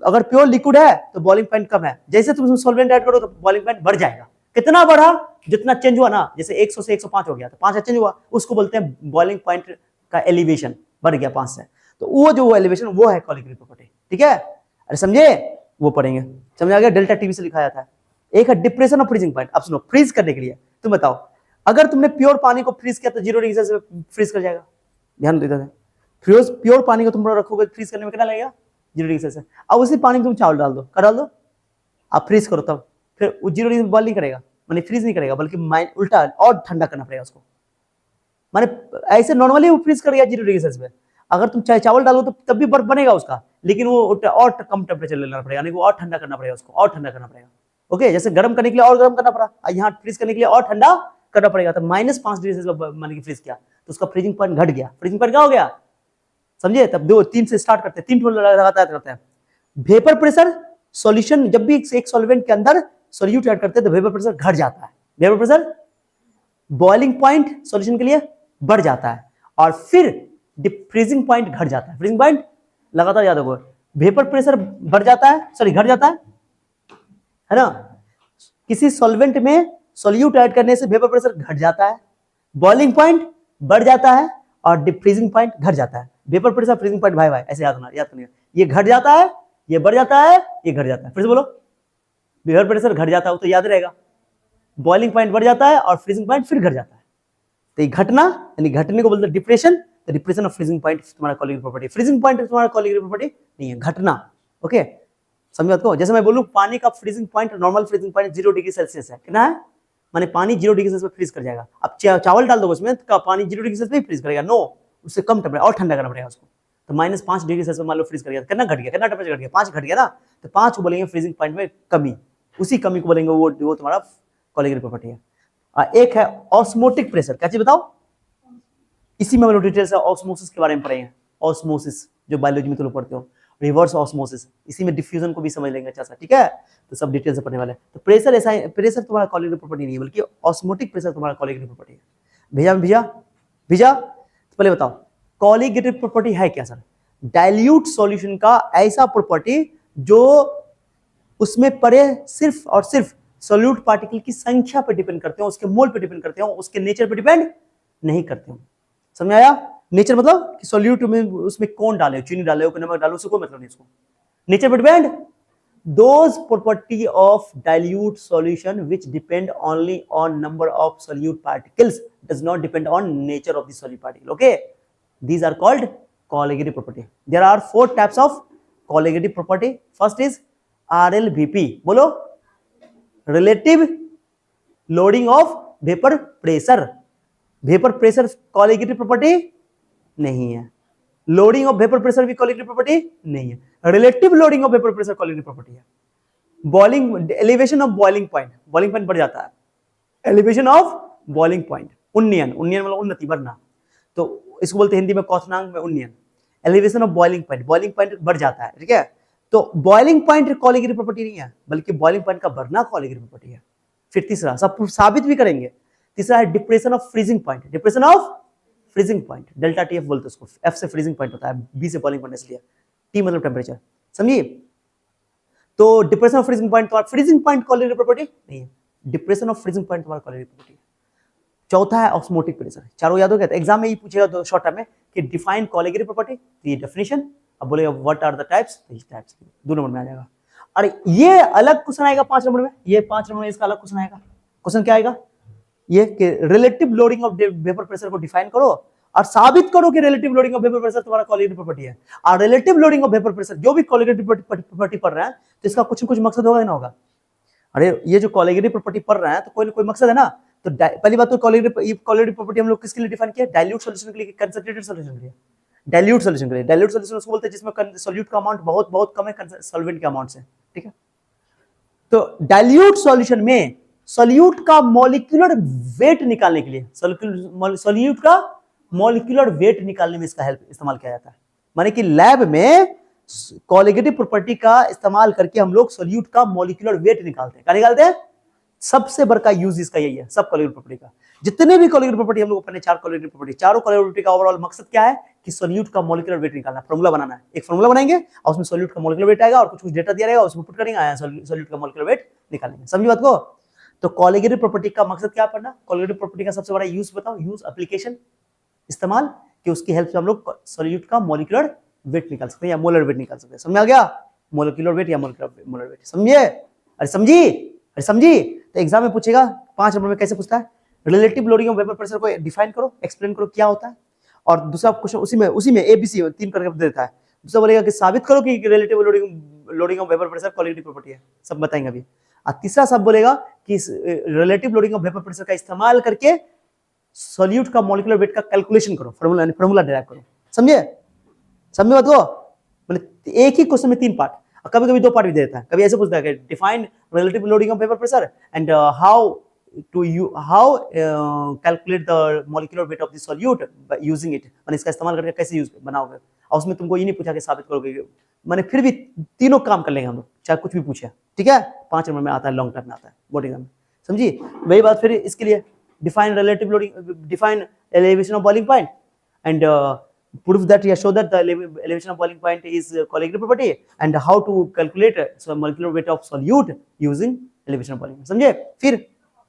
अगर प्योर लिक्विड है तो बॉइलिंग पॉइंट कम है, जैसे तुम उसमें सॉल्वेंट ऐड करो तो बॉइलिंग पॉइंट बढ़ जाएगा। कितना बढ़ा? जितना चेंज हुआ ना, जैसे 100 से 105 हो गया तो 5 चेंज हुआ, उसको बोलते हैं बॉइलिंग पॉइंट का एलिवेशन, बढ़ गया 5 से। तो वो जो एलिवेशन वो है कोलिगेटिव प्रॉपर्टी। ठीक है, अरे समझे? वो पढ़ेंगे, समझ आ गया? डेल्टा टीवी से लिखा जाता है। एक है डिप्रेशन ऑफ फ्रीजिंग पॉइंट। अब सुनो, फ्रीज करने के लिए तुम बताओ, अगर तुमने प्योर पानी को फ्रीज किया तो 0 डिग्री सेल्सियस फ्रीज कर जाएगा। ध्यान देते थे, प्योर पानी को तुम रखोगे फ्रीज करने में कितना लगेगा? 0 डिग्री सेल्सियस। अब उसी पानी में तुम चावल डाल दो, क्या डाल दो? आप फ्रीज करो, तब फिर 0 डिग्री बॉइल नहीं करेगा, माने फ्रीज नहीं करेगा, बल्कि उल्टा और ठंडा करना पड़ेगा उसको। माने ऐसे नॉर्मली वो फ्रीज करेगा 0 डिग्री सेल्सियस में, अगर तुम चाहे चावल डालो तो तब भी बर्फ बनेगा उसका, लेकिन वो और कम टेम्परेचर लेना पड़ेगा, यानी वो और ठंडा करना पड़ेगा उसको, और ठंडा करना पड़ेगा। ओके, जैसे गर्म करने के लिए और गर्म करना पड़ा, यहाँ फ्रीज करने के लिए और ठंडा करना पड़ेगा। तो -5 डिग्री सेल्सियस माने कि फ्रीज किया तो उसका फ्रीजिंग पॉइंट घट गया। फ्रीजिंग पॉइंट क्या हो गया? समझे? तब 2 3 से स्टार्ट करते हैं, 3 लगातार करते हैं। वेपर प्रेशर सॉल्यूशन, जब भी एक सॉल्वेंट के अंदर सॉल्यूट ऐड करते हैं तो वेपर प्रेशर घट जाता है, vapour pressure boiling point solution के लिए बढ़ जाता है, और फिर फ्रीजिंग पॉइंट घट जाता है। फ्रीजिंग पॉइंट लगातार याद रखो, वेपर प्रेशर बढ़ जाता है, सॉरी घट जाता है ना? किसी सॉल्वेंट में सॉल्यूट ऐड करने से वेपर प्रेशर घट जाता है, बॉइलिंग पॉइंट बढ़ जाता है, और डिफ्रीजिंग पॉइंट घट जाता है। वेपर प्रेशर, फ्रीजिंग पॉइंट, भाई ऐसे याद करना, ये घट जाता है, ये बढ़ जाता है, ये घट जाता है। फिर से बोलो, वेपर प्रेशर घट जाता है तो याद रहेगा, बॉइलिंग पॉइंट बढ़ जाता है और फ्रीजिंग पॉइंट फिर घट जाता है। तो ये घटना, यानी घटने को बोलते हैं डिप्रेशन। तो डिप्रेशन ऑफ फ्रीजिंग पॉइंट तुम्हारा कोलिगेटिव प्रॉपर्टी, फ्रीजिंग पॉइंट तुम्हारा कोलिगेटिव प्रॉपर्टी नहीं है, घटना। ओके, समझ बात को? जैसे मैं बोलूं पानी का freezing point, normal freezing point 0 degree Celsius है, कितना है? माने पानी 0 डिग्री सेल्सियस पे फ्रीज कर जाएगा। अब चावल डाल दो उसमें तो पानी 0 डिग्री सेल्सियस पे फ्रीज करेगा? नो, उससे कम टेम्परेचर और ठंडा करना पड़ेगा उसको। तो -5 डिग्री सेल्सियस मान लो फ्रीज कर गया, कितना घट गया? कितना टेम्परेचर घट गया? 5 घट गया ना, तो 5 को बोलेंगे फ्रीजिंग पॉइंट में कमी, उसी कमी को बोलेंगे वो तुम्हारा कोलिगेटिव प्रॉपर्टी है। एक है ऑस्मोटिक प्रेशर, क्या चीज बताओ? इसी में हम लोग डिटेल से ऑस्मोसिस के बारे में पढ़ेंगे। ऑस्मोसिस जो बायोलॉजी में तुम लोग पढ़ते हो, रिवर्स ऑस्मोसिस, इसी में डिफ्यूजन को भी समझ लेंगे अच्छा सा। ठीक है, तो सब डिटेल से पढ़ने वाले हैं। तो प्रेशर ऐसा है, प्रेशर तुम्हारा कोलिगेटिव प्रॉपर्टी नहीं है, बल्कि ऑस्मोटिक प्रेशर तुम्हारा कोलिगेटिव प्रॉपर्टी है। भेजा तो पहले बताओ कोलिगेटिव प्रॉपर्टी है क्या सर? डाइल्यूट सॉल्यूशन का ऐसा प्रॉपर्टी जो उसमें पड़े सिर्फ और सिर्फ सॉल्यूट पार्टिकल की संख्या पर डिपेंड करते हो, उसके मोल पर डिपेंड करते हो, उसके नेचर पर डिपेंड नहीं करते हो। समझ आया? नेचर मतलब कि सॉल्यूट में उसमें कौन डाले, चीनी डाले हो, नमक डालो, उसको मतलब नहीं। इसको नेचर पर depend, those property of dilute solution which depend only on number of solute particles does not depend on nature of the solute particle. Okay, these are called colligative property. There are 4 types of colligative property. First is RLVP, बोलो, relative loading of vapor pressure. Vapour pressure colligative property नहीं है, लोडिंग ऑफ वेपर प्रेशर भी कोलिगेटिव प्रॉपर्टी नहीं है, relative lowering of vapour pressure colligative property है। Boiling, elevation of boiling point, boiling point बढ़ जाता है, एलिवेशन ऑफ बॉइलिंग पॉइंट, उन्नयन, उन्नयन मतलब उन्नति, बढ़ना, तो इसको बोलते हैं हिंदी में क्वथनांक में उन्नयन। एलिवेशन ऑफ बॉइलिंग पॉइंट बढ़ जाता है। ठीक है, तो बॉइलिंग पॉइंट कोलिगेटिव प्रॉपर्टी नहीं है, बल्कि बॉइलिंग पॉइंट का बढ़ना कोलिगेटिव प्रॉपर्टी है। फिर तीसरा, सब साबित भी करेंगे, तीसरा है depression of freezing point. Depression of freezing point, delta T F बोलते हैं उसको, एफ से फ्रीजिंग पॉइंट होता है, बी से बॉइलिंग पॉइंट, इसलिए टी मतलब टेम्परेचर, समझिए? तो डिप्रेशन ऑफ फ्रीजिंग पॉइंट, तुम्हारा फ्रीजिंग पॉइंट कोलिगेटिव प्रॉपर्टी नहीं है, डिप्रेशन ऑफ फ्रीजिंग पॉइंट तुम्हारा कोलिगेटिव प्रॉपर्टी है। चौथा है ऑस्मोटिक प्रेशर, चारों याद हो गया? एग्जाम में ही पूछेगा शॉर्ट टर्म में कि डिफाइन कोलिगेटिव प्रॉपर्टी, तो ये डेफिनेशन, अब बोलेगा व्हाट आर द टाइप्स, तो इस टाइप्स 2 नंबर में आ जाएगा। अरे ये अलग क्वेश्चन आएगा 5 नंबर में, ये 5 नंबर में इसका अलग क्वेश्चन आएगा। क्वेश्चन क्या आएगा? ये कि relative lowering of vapour pressure को डिफाइन करो और साबित करो कि relative lowering of vapour pressure तुम्हारा कोलिगेटिव प्रॉपर्टी है। और relative lowering of vapour pressure जो भी कोलिगेटिव प्रॉपर्टी पढ़ रहा है, तो इसका कुछ न कुछ मकसद होगा ना होगा। अरे ये जो कॉलिगेटिव प्रॉपर्टी पढ़ रहे हैं तो कोई ना कोई मकसद है ना। तो पहली बात तो कॉलिगेटिव प्रॉपर्टी हम लोग किसके लिए डिफाइन किया, डाइल्यूट सॉल्यूशन के लिए, कंसंट्रेटेड सॉल्यूशन के लिए। डाइल्यूट सॉल्यूशन के लिए, डाइल्यूट सॉल्यूशन उसको बोलते हैं जिसमें सॉल्यूट का अमाउंट बहुत बहुत कम है सॉल्वेंट के अमाउंट से, ठीक है। तो डाइल्यूट सॉल्यूशन में सॉल्यूट का मॉलिक्यूलर वेट निकालने के लिए, सॉल्यूट का मॉलिक्यूलर वेट निकालने में इसका हेल्प इस्तेमाल किया जाता है। माने कि लैब में कॉलिगेटिव प्रॉपर्टी का इस्तेमाल करके हम लोग सॉल्यूट का मॉलिक्यूलर वेट निकालते हैं। क्या निकालते हैं? सबसे बड़ा यूज इसका यही है, सब कॉलिगेटिव प्रॉपर्टी का। जितने भी कॉलिगेटिव प्रॉपर्टी हम लोग अपने 4 कॉलिगेटिव प्रॉपर्टी, चारों कॉलिगेटिव प्रॉपर्टी का ओवरऑल मकसद क्या है कि सॉल्यूट का मॉलिक्यूलर वेट निकालना, फॉर्मूला बनाना है। एक फॉर्मूला बनाएंगे और उसमें सॉल्यूट का मॉलिक्यूलर वेट आएगा और कुछ डेटा दिया रहेगा, उसमें पुट करेंगे, सॉल्यूट का मॉलिक्यूलर वेट निकालेंगे। समझी बात को? तो कॉलिगेटिव प्रॉपर्टी का मकसद क्या पढ़ना, कॉलिगेटिव प्रॉपर्टी का सबसे बड़ा यूज बताओ, यूज, एप्लीकेशन, इस्तेमाल, कि उसकी हेल्प से हम लोग सॉल्यूट का मॉलिक्यूलर वेट निकाल सकते हैं या मोलर वेट निकाल सकते हैं। समझ आ गया? मॉलिक्यूलर वेट या मोलर वेट, समझिए? अरे समझी? तो एग्जाम में पूछेगा 5 नंबर में, कैसे पूछता है, relative lowering of vapour pressure को डिफाइन करो, एक्सप्लेन करो क्या होता है। और दूसरा क्वेश्चन उसी में एबीसी 3 करके दे देता है। दूसरा बोलेगा कि साबित करो कि relative lowering of vapour pressure colligative property है, सब बताएंगे अभी। और तीसरा सब बोलेगा कि relative lowering of vapour pressure का इस्तेमाल करके सॉल्यूट का मॉलिक्यूलर वेट का कैलकुलेशन करो, फॉर्मूला डिराइव करो। समझे बात को? मतलब एक ही क्वेश्चन में 3 पार्ट, कभी कभी 2 पार्ट भी दे देता है। कभी ऐसे पूछता है कि define relative lowering of vapour pressure and how calculate the molecular weight of the solute using it, माने इसका इस्तेमाल करके कैसे यूज बनाओगे। और उसमें तुमको ये नहीं पूछा कि साबित करोगे, माने फिर भी तीनों काम कर लेंगे हम लोग, चाहे कुछ भी पूछे, ठीक है। 5 नंबर में आता है, लॉन्ग टर्म में आता है, बोर्ड एग्जाम में। समझी? वही बात फिर इसके लिए, define relative loading, define elevation of boiling point and prove that या show that the elevation of boiling point is colligative property and how to calculate molecular weight of solute using elevation of boiling point। समझे? फिर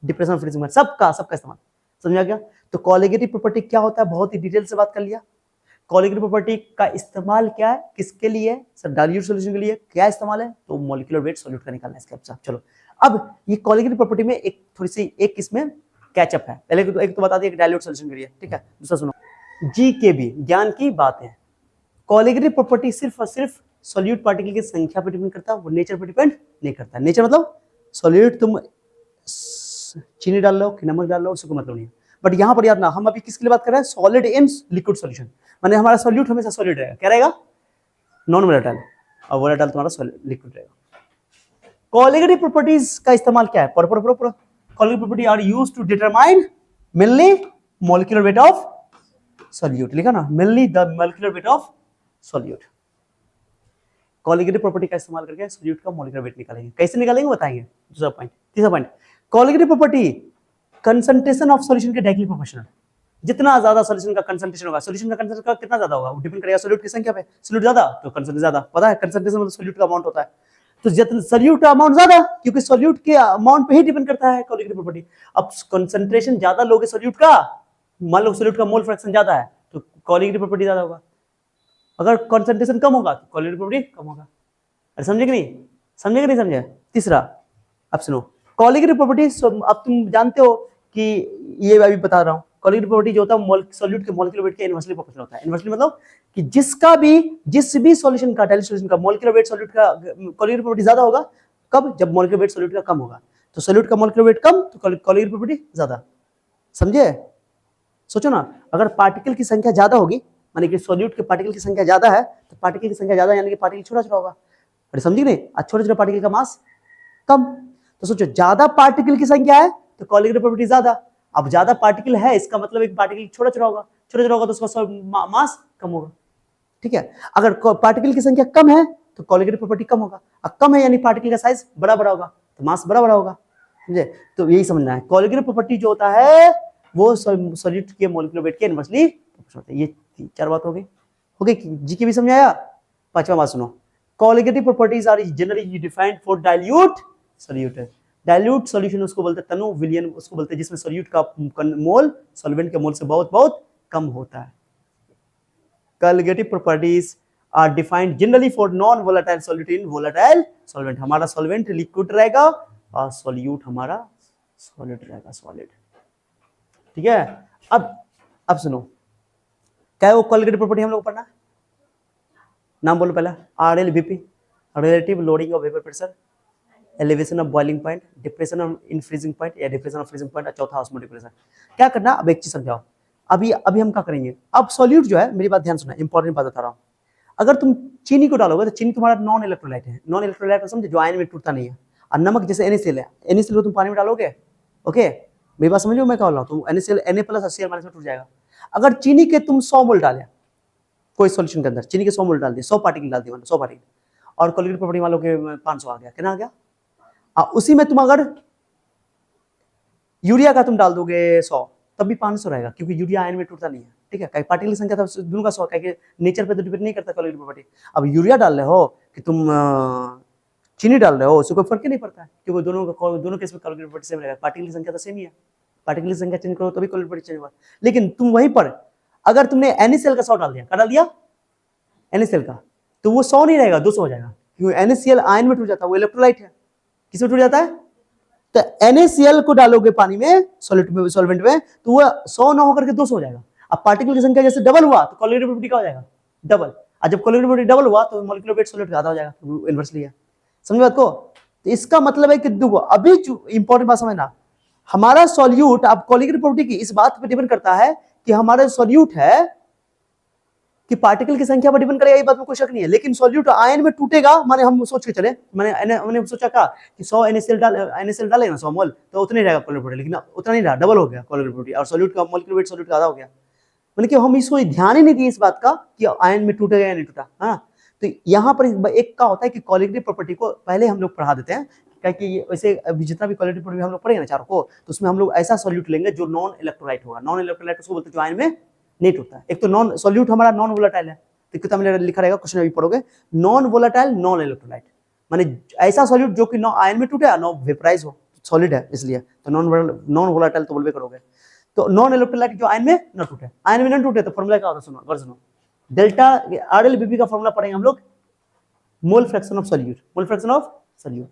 डिप्रेशन ऑफ फ्रीजिंग पॉइंट, सबका इस्तेमाल समझा गया। तो कॉलिगेटिव प्रॉपर्टी क्या होता है, बहुत ही डिटेल से बात कर लिया। कॉलिगेटिव प्रॉपर्टी का इस्तेमाल क्या है, किसके लिए, सर डाइल्यूट सॉल्यूशन के लिए क्या इस्तेमाल है, तो मॉलिक्यूलर वेट सॉल्यूट का निकालना है इसके साथ। चलो अब ये कॉलिगेटिव प्रॉपर्टी में एक थोड़ी सी एक इसमें कैचअप है। पहले एक तो बता दिया डाइल्यूट सॉल्यूशन के लिए, ठीक है। दूसरा सुनो, जी के भी ज्ञान की बातें, कॉलिगेटिव प्रॉपर्टी सिर्फ और सिर्फ सॉल्यूट पार्टिकल की संख्या पर डिपेंड करता है, वो नेचर पर डिपेंड नहीं करता। नेचर मतलब सॉल्यूट तुम चीनी डाल लो कि नमक डाल लो, उसको मतलब नहीं है। बट यहां पर याद ना, हम अभी किसके लिए बात कर रहे हैं, सॉलिड इन लिक्विड सॉल्यूशन, माने हमारा सॉल्यूट हमेशा सॉलिड रहेगा, क्या रहेगा, नॉन वोलेटाइल, और वोलेटाइल तुम्हारा लिक्विड रहेगा। कॉलिगेटिव प्रॉपर्टीज का इस्तेमाल क्या है, colligative property are used to determine mainly molecular weight of solute, लिखा ना, mainly the molecular weight of solute. Colligative property का इस्तेमाल करके सॉल्यूट का मॉलिक्यूलर वेट निकालेंगे, कैसे निकालेंगे बताएंगे। दूसरा पॉइंट, तीसरा point, colligative property concentration of solution के डायरेक्टली प्रोपोर्शनल। जितना ज्यादा सॉल्यूशन का कंसंट्रेशन होगा, सॉल्यूशन का कंसंट्रेशन कितना ज्यादा होगा, वो डिपेंड करेगा सॉल्यूट की संख्या पे। सॉल्यूट ज्यादा तो कंसंट्रेशन ज्यादा, पता है कंसंट्रेशन मतलब सॉल्यूट का अमाउंट होता है। तो जितना सॉल्यूट का अमाउंट ज्यादा, क्योंकि सॉल्यूट के अमाउंट पे ही डिपेंड करता है कॉलिगेटिव प्रॉपर्टी। अब कंसंट्रेशन ज्यादा लोगे सॉल्यूट का, मान लो सॉल्यूट का मोल फ्रैक्शन ज्यादा है तो कॉलिगेटिव प्रॉपर्टी ज्यादा होगा। अगर कंसंट्रेशन कम होगा तो कॉलिगेटिव प्रॉपर्टी कम होगा। अरे समझे कि नहीं, समझे। तीसरा, अब सुनो, कॉलिगेटिव प्रॉपर्टी, अब तुम जानते हो कि ये मैं भी बता रहा हूं, कॉलिगेटिव प्रॉपर्टी जो होता है सॉल्यूट के मॉलिक्यूलर वेट के इनवर्सली प्रोपोर्शनल होता है। इनवर्सली मतलब कि जिस भी सॉल्यूशन का, डाइल्यूट सॉल्यूशन का मॉलिक्यूलर वेट सॉल्यूट का कॉलिगेटिव प्रॉपर्टी ज्यादा होगा, कब, जब मॉलिक्यूलर वेट सॉल्यूट का कम होगा। तो सॉल्यूट का मॉलिक्यूलर वेट कम तो कॉलिगेटिव प्रॉपर्टी ज्यादा। समझे? सोचो ना, अगर पार्टिकल की संख्या ज्यादा होगी, माने कि सॉल्यूट के पार्टिकल की संख्या ज्यादा है, तो पार्टिकल की संख्या ज्यादा यानी कि पार्टिकल छोटा छोटा होगा। अरे समझी नहीं, छोटे छोटे पार्टिकल का मास कम। तो सोचो ज्यादा पार्टिकल की संख्या है तो कॉलिगेटिव प्रॉपर्टी ज्यादा। अब ज्यादा पार्टिकल है इसका मतलब एक पार्टिकल छोटा छोटा होगा, तो उसका मास कम होगा, ठीक है। अगर पार्टिकल की संख्या कम है तो कॉलिगेटिव प्रॉपर्टी कम होगा, अब कम है यानी पार्टिकल का साइज बड़ा बड़ा होगा तो मास बड़ा बड़ा होगा। समझे? तो यही समझना है, कॉलिगेटिव प्रॉपर्टी जो होता है वो सॉल्यूट के मॉलिक्यूलर वेट के इनवर्सली प्रोपोर्शनल होता है। ये 4 बात हो गई, जी के भी समझाया। 5वां बात सुनो, colligative properties are generally defined for dilute solute. Dilute solution उसको बोलते हैं, तनु विलियन उसको बोलते हैं, जिसमें सॉल्यूट का मोल सॉल्वेंट के मोल से बहुत बहुत कम होता है। Colligative properties are defined generally for non volatile solute in volatile solvent. हमारा सॉल्वेंट लिक्विड रहेगा और सॉल्यूट हमारा सॉलिड रहेगा, सॉलिड, ठीक है। अब सुनो, क्या है वो कॉलिगेटिव प्रॉपर्टी हम लोग पढ़ना, नाम बोलो पहला, RLVP, relative lowering of vapour pressure, elevation of boiling point, depression of in freezing point या डिप्रेशन ऑफ फ्रीजिंग पॉइंट, और चौथा ऑस्मोटिक। क्या करना, अब एक चीज समझाओ। अभी हम क्या करेंगे, अब सॉल्यूट जो है, मेरी बात ध्यान सुना, इंपॉर्टेंट बात बता रहा हूँ। अगर तुम चीनी को डालोगे तो चीनी तुम्हारा नॉन इलेक्ट्रोलाइट है, नॉन इलेक्ट्रोलाइट को समझे, जो आयन में टूटता नहीं है। और नमक जैसे NaCl है, NaCl को तुम पानी में डालोगे, ओके, मेरी बात समझ लो मैं क्या बोल रहा हूँ, तुम NaCl Na plus HCl minus में टूट जाएगा। अगर चीनी के तुम 100 मोल डाले कोई सॉल्यूशन के अंदर, चीनी के 100 मोल डाल दिए, 100 पार्टिकल डाल दिए, 100 पार्टिकल, और कोलिगेटिव प्रॉपर्टी मान लो कि 500 आ गया, कितना आ गया। उसी में तुम अगर यूरिया का तुम डाल दोगे 100, तब भी 500 रहेगा, क्योंकि यूरिया आयन में टूटता नहीं है, ठीक है। पार्टिकल की संख्या तो दोनों का 100, क्योंकि नेचर पे तो डिपेंड नहीं करता कोलिगेटिव प्रॉपर्टी। अब यूरिया डाल रहे हो कि तुम चीनी डाल रहे हो, उससे कोई फर्क ही नहीं पड़ता है, क्योंकि दोनों केस में कोलिगेटिव प्रॉपर्टी सेम रहेगा, पार्टिकल की संख्या तो सेम ही है, पार्टिकल की संख्या चेंज करो तभी कोलिगेटिव प्रॉपर्टी चेंज होगा। लेकिन तुम वहीं पर अगर तुमने NaCl का 100 डाल दिया, क्या डाल दिया, NaCl का, तो वो 100 नहीं रहेगा, 200 हो जाएगा, क्योंकि NaCl आयन में टूट जाता है, वो इलेक्ट्रोलाइट है। किस में टूट जाता है, तो NaCl को डालोगे पानी में, सॉल्वेंट में, तो वो 100 ना होकर के 200 हो जाएगा। अब पार्टिकल की संख्या जैसे डबल हुआ तो कोलिगेटिव प्रॉपर्टी क्या हो जाएगा, डबल। और जब कोलिगेटिव प्रॉपर्टी डबल हुआ तो मॉलिक्यूलर वेट सॉल्यूट का आधा हो जाएगा, तो इनवर्सली है। समझ बात को। तो इसका मतलब है कि देखो, अभी इंपॉर्टेंट बात समझना, हमारा सॉल्यूट अब कोलिगेटिव प्रॉपर्टी की इस बात पे डिपेंड करता है कि हमारा सॉल्यूट है कि पार्टिकल की संख्या पर डिपेंड करेगा, ये बात में कोई शक नहीं है। लेकिन सॉल्यूट आयन में टूटेगा, माने हम सोच के चले, मैंने सोचा का कि 100 NaCl डाले ना 100 मोल, तो उतना ही रहेगा कोलिगेटिव प्रॉपर्टी, लेकिन उतना नहीं रहा, डबल हो गया कोलिगेटिव प्रॉपर्टी, और सॉल्यूट का मॉलिक्यूलर वेट सॉल्यूट का आधा हो गया। मतलब कि हम इसको ध्यान ही नहीं दिए इस बात का कि आयन में टूटेगा या नहीं टूटा। हाँ, तो यहाँ पर एक का होता है कि कोलिगेटिव प्रॉपर्टी को पहले हम लोग पढ़ा देते हैं, क्योंकि वैसे जितना भी कोलिगेटिव प्रॉपर्टी हम लोग पढ़ेंगे ना चारों को, तो उसमें हम लोग ऐसा सॉल्यूट लेंगे जो नॉन इलेक्ट्रोलाइट होगा। नॉन इलेक्ट्रोलाइट उसको बोलते हैं जो आयन में नहीं टूटता है। एक तो नॉन सॉल्यूट हमारा नॉन वोलेटाइल है, तो किताब में लिखा रहेगा, क्वेश्चन अभी पढ़ोगे, नॉन वोलेटाइल नॉन इलेक्ट्रोलाइट, माने ऐसा सॉल्यूट जो कि आयन में टूटे, नो वेपराइज हो, सॉलिड है इसलिए, तो नॉन वोलेटाइल तो बोलबे करोगे। तो नॉन इलेक्ट्रोलाइट जो आयन में न टूटे, आयन में न टूटे, तो फॉर्मूला क्या होता है, सुनो अगर सुनो, डेल्टा RLBP का फॉर्मूला पढ़ेंगे हम लोग, mole fraction of solute, mole fraction of solute.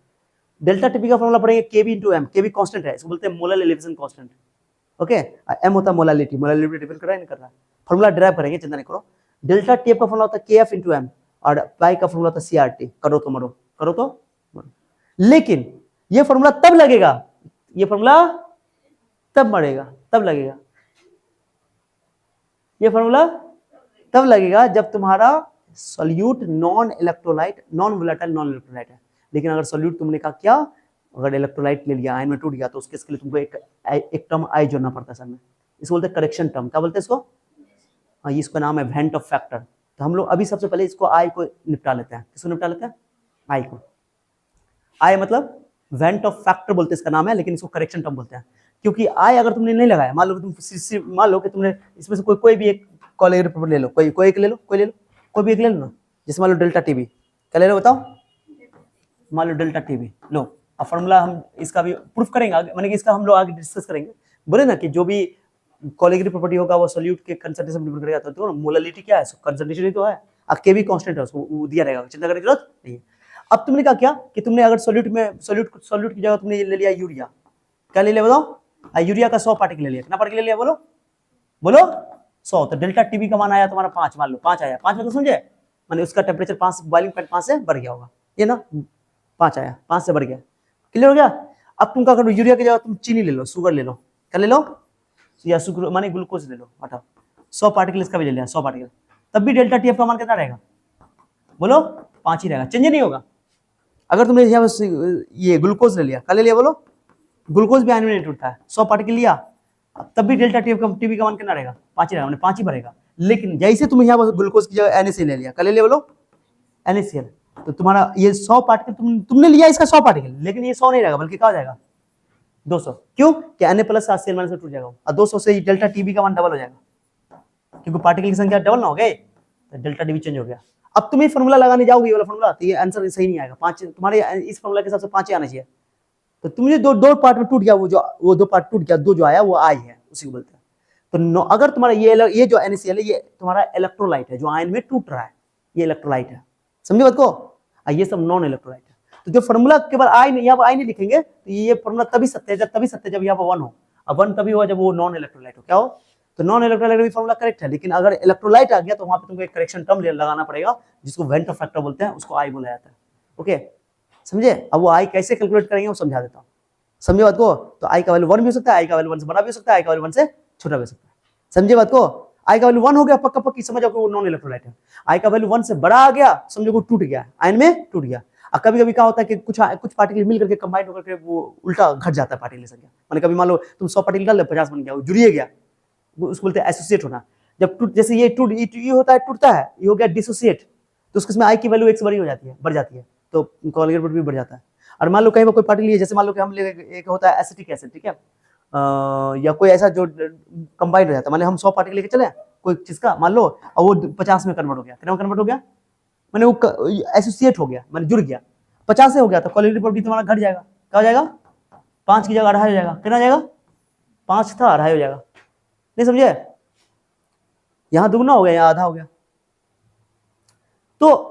Delta TP का फॉर्मूला पढ़ेंगे Kb × M, Kb कांस्टेंट है, इसको बोलते हैं molar elevation constant, okay. M होता है मोलालिटी, मोलालिटी डिपेंड कर रहा है नहीं कर रहा है, फॉर्मूला ड्राइव करेंगे, चिंता नहीं करो। डेल्टा TF का फॉर्मूला होता है KF × M, और पाई का फॉर्मूला होता है CRT, करो तो मरो, करो तो मरो। लेकिन ये फॉर्मूला तब लगेगा, ये फॉर्मूला तब मरेगा, तब लगेगा, ये फॉर्मूला तब लगेगा जब तुम्हारा solute non electrolyte, non volatile non electrolyte है। लेकिन अगर सॉल्यूट तुमने कहा क्या, अगर इलेक्ट्रोलाइट ले लिया, आयन में टूट गया, तो उसके लिए तुमको एक टर्म आई जोड़ना पड़ता है सामने, इसको बोलते हैं करेक्शन टर्म। क्या बोलते हैं इसको, हाँ, इसका नाम है वेंट ऑफ फैक्टर। तो हम लोग अभी सबसे पहले इसको आई को निपटा लेते हैं। किसको निपटा लेते हैं, आई को। आई मतलब वेंट ऑफ फैक्टर बोलते हैं इसका नाम है, लेकिन इसको करेक्शन टर्म बोलते हैं, क्योंकि आई अगर तुमने नहीं लगाया, मान लो कि तुमने इसमें से कोई भी एक कोलिगेटिव प्रॉपर्टी ले लो, कोई एक ले लो, कोई भी एक ले लो ना, जैसे मान लो डेल्टा TB, क्या ले लो बताओ, मान लो डेल्टा TB लो। अब फॉर्मूला हम इसका भी प्रूफ करेंगे आगे, माने कि इसका हम लोग आगे डिस्कस करेंगे। बोले ना कि जो भी कोलिगेटिव प्रॉपर्टी होगा वो सॉल्यूट के कंसंट्रेशन पर डिपेंड करेगा, तो मोलालिटी क्या है, कंसंट्रेशन ही तो है, अब Kb कांस्टेंट है, उसको दिया रहेगा, चिंता करने की जरूरत नहीं है। अब तुमने कहा क्या कि तुमने अगर सॉल्यूट की जगह तुमने ले लिया यूरिया, क्या ले लिया बताओ, यूरिया का 100 पार्टिकल ले लिया, कितना पार्टिकल ले लिया बोलो, 100, तो डेल्टा TB का मान आया तुम्हारा 5, मान लो 5 आया, 5 मतलब समझे, माने उसका टेम्परेचर 5, बॉइलिंग पॉइंट 5 से बढ़ गया होगा, ये ना 5 आया, 5 से बढ़ गया, क्लियर हो गया। अब तुम क्या करो, यूरिया की जगह तुम चीनी ले लो, शुगर ले लो, क्या ले लो, या शुगर माने ग्लूकोज ले लो, हटाओ, 100 पार्टिकल इसका भी ले लिया, 100 पार्टिकल, तब भी डेल्टा TF का मान कितना रहेगा बोलो, 5 ही रहेगा, चेंज नहीं होगा। अगर तुमने ये ग्लूकोज ले लिया, क्या ले लिया बोलो, ग्लूकोज भी आयन में नहीं टूटता है, 100 पार्टिकल लिया, तब भी डेल्टा TB का मान कितना रहेगा, 5 ही रहेगा, 5 ही भरेगा। लेकिन जैसे तुम यहाँ ग्लूकोज की जगह NaCl ले लिया, क्या ले लिया बोलो, NaCl, तो तुम्हारा ये 100 पार्टिकल तुमने लिया इसका 100 पार्टिकल, लेकिन ये 100 नहीं रहेगा, बल्कि क्या हो जाएगा 200, क्यों कि Na प्लस HCl माइनस में टूट जाएगा, और 200 से डेल्टा TB का मान डबल हो जाएगा, क्योंकि पार्टिकल की संख्या डबल ना हो गए, तो डेल्टा TB चेंज हो गया। अब तुम ये फॉर्मूला लगाने जाओगे, ये वाला फॉर्मूला, तो ये आंसर सही नहीं आएगा, 5 तुम्हारे इस फॉर्मूला के हिसाब से 5 ही आना चाहिए, तो तुमने दो पार्ट में टूट गया, वो 2 पार्ट टूट गया, 2 जो आया वो आई है, उसी को बोलते हैं। तो अगर तुम्हारा ये जो NaCl है, ये तुम्हारा इलेक्ट्रोलाइट है, जो आयन में टूट रहा है, ये इलेक्ट्रोलाइट है, समझे बात को, ये सब नॉन इलेक्ट्रोलाइट है। तो जो फॉर्मूला केवल आई यहाँ पर आई नहीं लिखेंगे, तो ये फॉर्मूला तभी सत्य है जब यहाँ पर 1 हो, अब 1 तभी हुआ जब वो नॉन इलेक्ट्रोलाइट हो, क्या हो, तो नॉन इलेक्ट्रोलाइट भी फॉर्मूला करेक्ट है। लेकिन अगर इलेक्ट्रोलाइट आ गया तो वहां पे तुमको एक करेक्शन टर्म लगाना पड़ेगा, जिसको वेंट ऑफ फैक्टर बोलते हैं, उसको आई बोला जाता है, ओके। समझे? अब वो आई कैसे कैलकुलेट करेंगे वो समझा देता हूँ, समझे बात को? तो आई का वैल्यू 1 भी हो सकता है, आई का वैल्यू 1 से बड़ा भी हो सकता है, आई का वैल्यू 1 से छोटा भी हो सकता है, समझे बात को? आई का वैल्यू 1 हो गया पक्का पक्की, समझ आओ वो नॉन इलेक्ट्रोलाइट है। आई का वैल्यू 1 से बड़ा आ गया, समझो वो टूट गया, आयन में टूट गया। और कभी कभी क्या होता है कि कुछ पार्टिकल मिल करके कंबाइन होकर के वो उल्टा घट जाता है पार्टिकल की संख्या, माने कभी मान लो तुम 100 पार्टिकल डाल 50 बन गया, वो जुड़िए गया, उसको बोलते हैं एसोसिएट होना। जब टूट, जैसे ये होता है टूटता है, ये हो गया डिसोसिएट, तो उसमें आई की वैल्यू 1 से बड़ी हो जाती है, बढ़ जाती है, तो कोलिगेट भी बढ़ जाता है। और मान लो कहीं पर कोई पार्टिकल है, जैसे मान लो कि हम एक होता है एसिटिक एसिड, ठीक है, या कोई ऐसा जो कंबाइंड हो जाता है, मान लो हम 100 पार्टिकल लेके चले कोई चीज का, मान लो, और वो 50 में कन्वर्ट हो गया, कितना में कन्वर्ट हो गया, मैंने वो एसोसिएट हो गया, मैंने जुड़ गया, 50 से हो गया, तो कोलिगेट प्रॉपर्टी तुम्हारा घट जाएगा, क्या हो जाएगा, 5 की जगह 2.5 हो जाएगा, कितना हो जाएगा, 5 था 2.5 हो जाएगा, नहीं समझे? यहां दुगना हो गया, यहां आधा हो गया। तो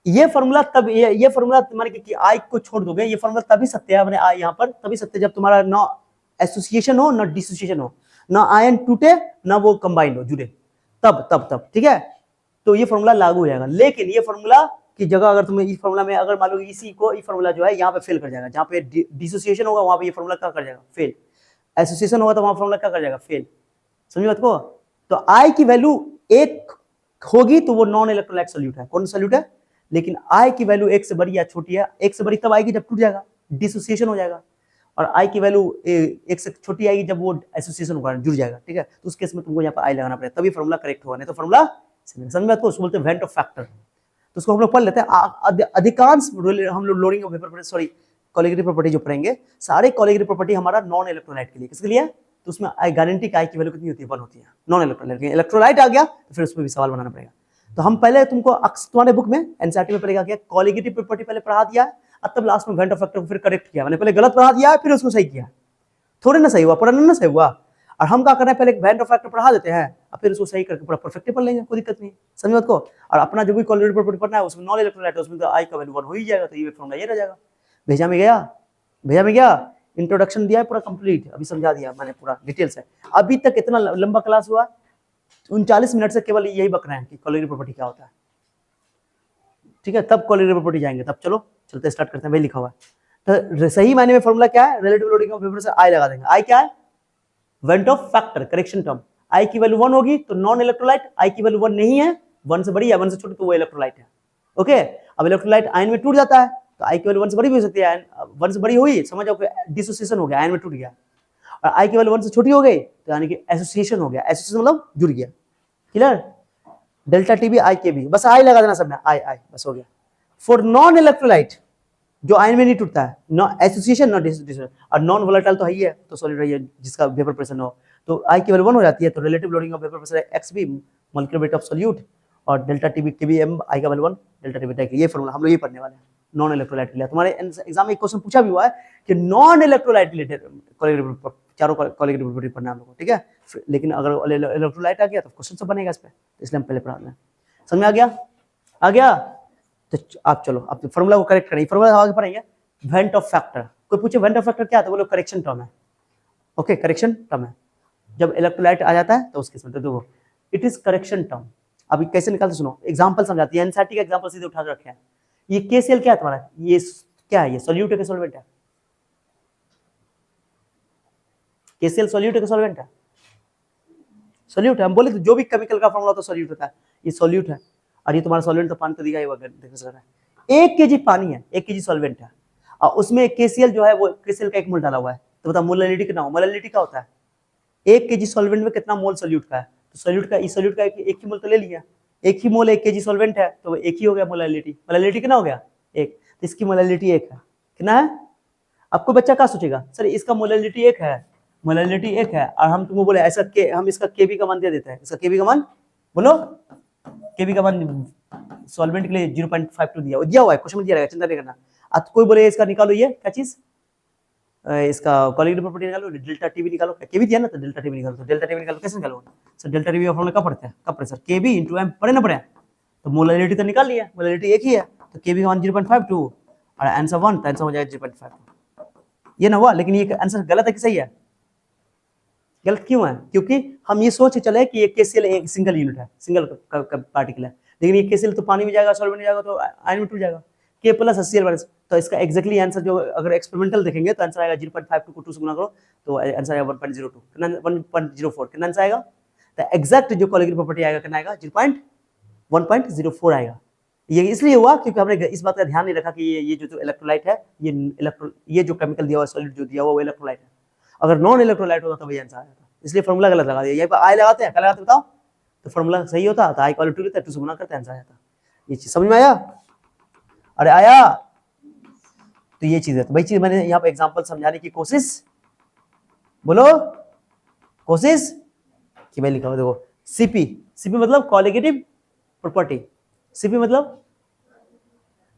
ये फॉर्मूला तब ये फॉर्मूला माने कि आई को छोड़ दोगे, ये फॉर्मूला तभी सत्य है, मैंने आई यहां पर तभी सत्य जब तुम्हारा ना एसोसिएशन हो ना डिसोसिएशन हो, ना आयन टूटे ना वो कंबाइंड हो, जुड़े, तब ठीक है, तो ये फॉर्मूला लागू हो जाएगा। लेकिन ये फॉर्मूला की जगह अगर तुम्हें इस फॉर्मूला में अगर मान लो इसी को ये फॉर्मूला जो है यहाँ पे फेल कर जाएगा, जहां पे डिसोसिएशन होगा वहां पे ये फॉर्मूला क्या कर जाएगा, फेल, एसोसिएशन होगा तो वहां फॉर्मूला क्या कर जाएगा, फेल, समझ बात को? तो आई की वैल्यू 1 होगी तो वो नॉन इलेक्ट्रोलाइट सोल्यूट है, कौन सोल्यूट है? लेकिन आई की वैल्यू 1 से बड़ी या छोटी है, 1 से बड़ी तब आएगी जब टूट जाएगा, डिसोसिएशन हो जाएगा, और आई की वैल्यू 1 से छोटी आएगी जब वो एसोसिएशन होगा, जुड़ जाएगा, ठीक है, तो उस केस में तुमको यहाँ पर आई लगाना पड़ेगा, तभी फॉर्मूला करेक्ट होगा, नहीं तो फॉर्मूला समझ में आता है, उसको बोलते हैं वेंट ऑफ फैक्टर। तो उसको हम लोग पढ़ लेते हैं, अधिकांश हम लोग लोडिंग पेपर पर सॉरी कोलिगेटिव प्रॉपर्टी जो पढ़ेंगे, सारे कोलिगेटिव प्रॉपर्टी हमारा नॉन इलेक्ट्रोलाइट के लिए, किसके लिए? तो उसमें गारंटी का आई की वैल्यू कितनी होती है, 1 होती है, नॉन इलेक्ट्रोलाइट। इलेक्ट्रोलाइट आ गया तो फिर उसमें भी सवाल बनाना पड़ेगा। तो हम पहले तुमको तुम्हारे बुक में एनसीईआरटी में पढ़ेगा क्या, कोलिगेटिव प्रॉपर्टी पहले पढ़ा दिया, और तब लास्ट में वेंट ऑफ फैक्टर को फिर करेक्ट किया, मैंने पहले गलत पढ़ा दिया फिर उसको सही किया, थोड़े ना सही हुआ, पूरा ना सही हुआ। और हम क्या कर रहे हैं, पहले वेंट ऑफ फैक्टर पढ़ा देते हैं और फिर उसको सही करके पूरा परफेक्ट पढ़ लेंगे, कोई दिक्कत नहीं, समझ बात को? और अपना जो भी कोलिगेटिव प्रॉपर्टी पढ़ना है उसमें नॉन इलेक्ट्रोलाइट है, उसमें तो आई का वैल्यू 1 हो ही जाएगा, तो ये फॉर्मूला ये रह जाएगा। भेजा में गया इंट्रोडक्शन दिया है पूरा कंप्लीट, अभी समझा दिया मैंने पूरा डिटेल से। अभी तक इतना लंबा क्लास हुआ, 39 मिनट से केवल यही बक रहे हैं कि कोलिगेटिव प्रॉपर्टी क्या होता है, ठीक है, तब कोलिगेटिव प्रॉपर्टी जाएंगे, तब चलते स्टार्ट करते हैं, वही लिखा हुआ है। तो सही मायने में फॉर्मूला क्या है, रिलेटिव लोडिंग ऑफ वेपर से आई लगा देंगे। आई क्या है, van't Hoff factor, correction term. I की वैल्यू 1 होगी तो नॉन इलेक्ट्रोलाइट, आई की वैल्यू 1 नहीं है, 1 से बड़ी है, 1 से छोटी तो वो इलेक्ट्रोलाइट है, ओके। अब इलेक्ट्रोलाइट आयन में टूट जाता है तो आई की वैल्यू 1 से बड़ी भी हो सकती है, 1 से बड़ी हुई समझ आओ डिसोसिएशन हो गया, आयन में टूट गया। और आई की वैल्यू 1 से छोटी हो गई तो यानी कि एसोसिएशन हो गया, एसोसिएशन मतलब जुड़ गया, क्लियर? डेल्टा टी भी आई के भी, बस आई लगा देना सब में, आई बस हो गया। फॉर नॉन इलेक्ट्रोलाइट जो आयन में नहीं टूटता है, नॉ एसोसिएशन नॉट डिसोसिएशन, और नॉन वोलेटाइल तो है ही है, तो सॉलिड है जिसका वेपर प्रेशर हो, तो आई की वैल्यू 1 हो जाती है, तो relative lowering of vapour pressure x भी मोलेक्युलर वेट ऑफ सॉल्यूट, और डेल्टा टी बी के बी एम आई का वैल्यू 1 डेल्टा टी बी, ये फॉर्मूला हम लोग ये पढ़ने वाले हैं नॉन इलेक्ट्रोलाइट के लिए। तुम्हारे एग्जाम में एक क्वेश्चन पूछा भी हुआ है कि नॉन इलेक्ट्रोलाइट रिलेटेड कोलिगेटिव, चारों कोलिगेटिव प्रॉपर्टी पढ़ना हम लोग को, ठीक है। लेकिन अगर इलेक्ट्रोलाइट आ गया तो क्वेश्चन सब बनेगा इस पे, तो इसलिए हम पहले पढ़ा लें, समझ में आ गया? तो आप चलो आप फॉर्मूला को करेक्ट करेंगे, फॉर्मूला आगे पढ़ेंगे। वेंट ऑफ फैक्टर, कोई पूछे वेंट ऑफ फैक्टर क्या है तो बोलो करेक्शन टर्म है, ओके, करेक्शन टर्म है। जब इलेक्ट्रोलाइट आ जाता है तो उसके इसमें तो देखो इट इज करेक्शन टर्म। अभी कैसे निकालते सुनो, एग्जांपल समझाती है, एनसीईआरटी का एग्जांपल सीधे उठा के रखे हैं। ये केसीएल क्या है तुम्हारा, ये क्या है, ये सॉल्यूट है कि सॉल्वेंट है? केसीएल सॉल्यूट है कि सॉल्वेंट है? सॉल्यूट है, हम बोले तो जो भी केमिकल का फॉर्मूला तो सॉल्यूट होता है, ये सॉल्यूट है, और ये तुम्हारा सॉल्वेंट तो पानी तो दिखाई हुआ देख सकते हैं। 1 kg पानी है, 1 kg सॉल्वेंट है, और उसमें केसीएल जो है वो केसीएल का 1 मोल डाला हुआ है, तो बता मोलैलिटी कितना हो, मोलैलिटी क्या होता है, 1 kg सॉल्वेंट में कितना मोल सॉल्यूट का है, तो सॉल्यूट का इस सॉल्यूट का एक ही मोल तो ले लिया, 1 ही मोल 1 kg सॉल्वेंट है तो 1 ही हो गया मोलैलिटी। मोलैलिटी कितना हो गया 1, तो इसकी मोलैलिटी 1 है, कितना है? आपको बच्चा क्या सोचेगा, सर इसका मोलैलिटी 1 है, मोलैलिटी 1 है, और हम तुमको बोले ऐसा के हम इसका केबी का मान दे देते हैं, इसका केबी का मान बोलो, केबी का मान सॉल्वेंट के लिए 0.52 दिया हुआ है, क्वेश्चन में दिया रहेगा, चिंता नहीं करना। अब कोई बोले इसका निकालो, ये क्या चीज, इसका कोलिगेटिव प्रॉपर्टी निकालो, डेल्टा टीबी निकालो, केबी दिया ना तो डेल्टा टीबी निकालो, तो डेल्टा टीबी निकालो, कैसे निकालोगे सर? डेल्टा टीबी का फॉर्मूला क्या पढ़ते हैं, कब प्रेशर केबी इनटू एम, पढ़े ना पढ़े? तो मोलैलिटी तो निकाल लिया, मोलैलिटी 1 ही है, तो केबी का मान 0.52 और आंसर 1, तो आंसर हो जाएगा 0.52, ये ना हुआ। लेकिन ये आंसर गलत है कि सही है? गलत क्यों है? क्योंकि हम ये सोच चले कि ये केसीएल एक सिंगल यूनिट है, सिंगल पार्टिकल है, लेकिन ये केसीएल तो पानी में जाएगा, सॉल्वेंट में जाएगा तो आयन में टूट जाएगा। K प्लस HCl माइनस, तो इसका एग्जैक्टली आंसर जो अगर एक्सपेरिमेंटल देखेंगे तो आंसर आएगा 0.52 को 2 से गुना करो तो आंसर आएगा 1.02, कितना 1.04, कितना आंसर आएगा? तो एग्जैक्ट जो कॉलीगेटिव प्रॉपर्टी आएगा कितना आएगा? 1.04 आएगा। ये इसलिए हुआ क्योंकि हमने इस बात का ध्यान नहीं रखा कि ये जो इलेक्ट्रोलाइट है ये जो केमिकल दिया हुआ सॉलिड जो दिया हुआ वो इलेक्ट्रोलाइट है। अगर नॉन इलेक्ट्रोलाइट होता तो वही आंसर आया था, इसलिए फॉर्मूला गलत लगा दिया। यहीं पर आई लगाते हैं, क्या लगाते बताओ? तो फॉर्मूला सही होता तो आई इक्वल टू लेते 2 से गुना करते आंसर आया था। ये चीज समझ में आया? अरे आया? तो ये चीज है, तो वही चीज मैंने यहाँ पे एग्जांपल समझाने की कोशिश, बोलो कोशिश कि मैं लिखा हुआ देखो सीपी, सीपी मतलब कॉलीगेटिव प्रॉपर्टी, सीपी मतलब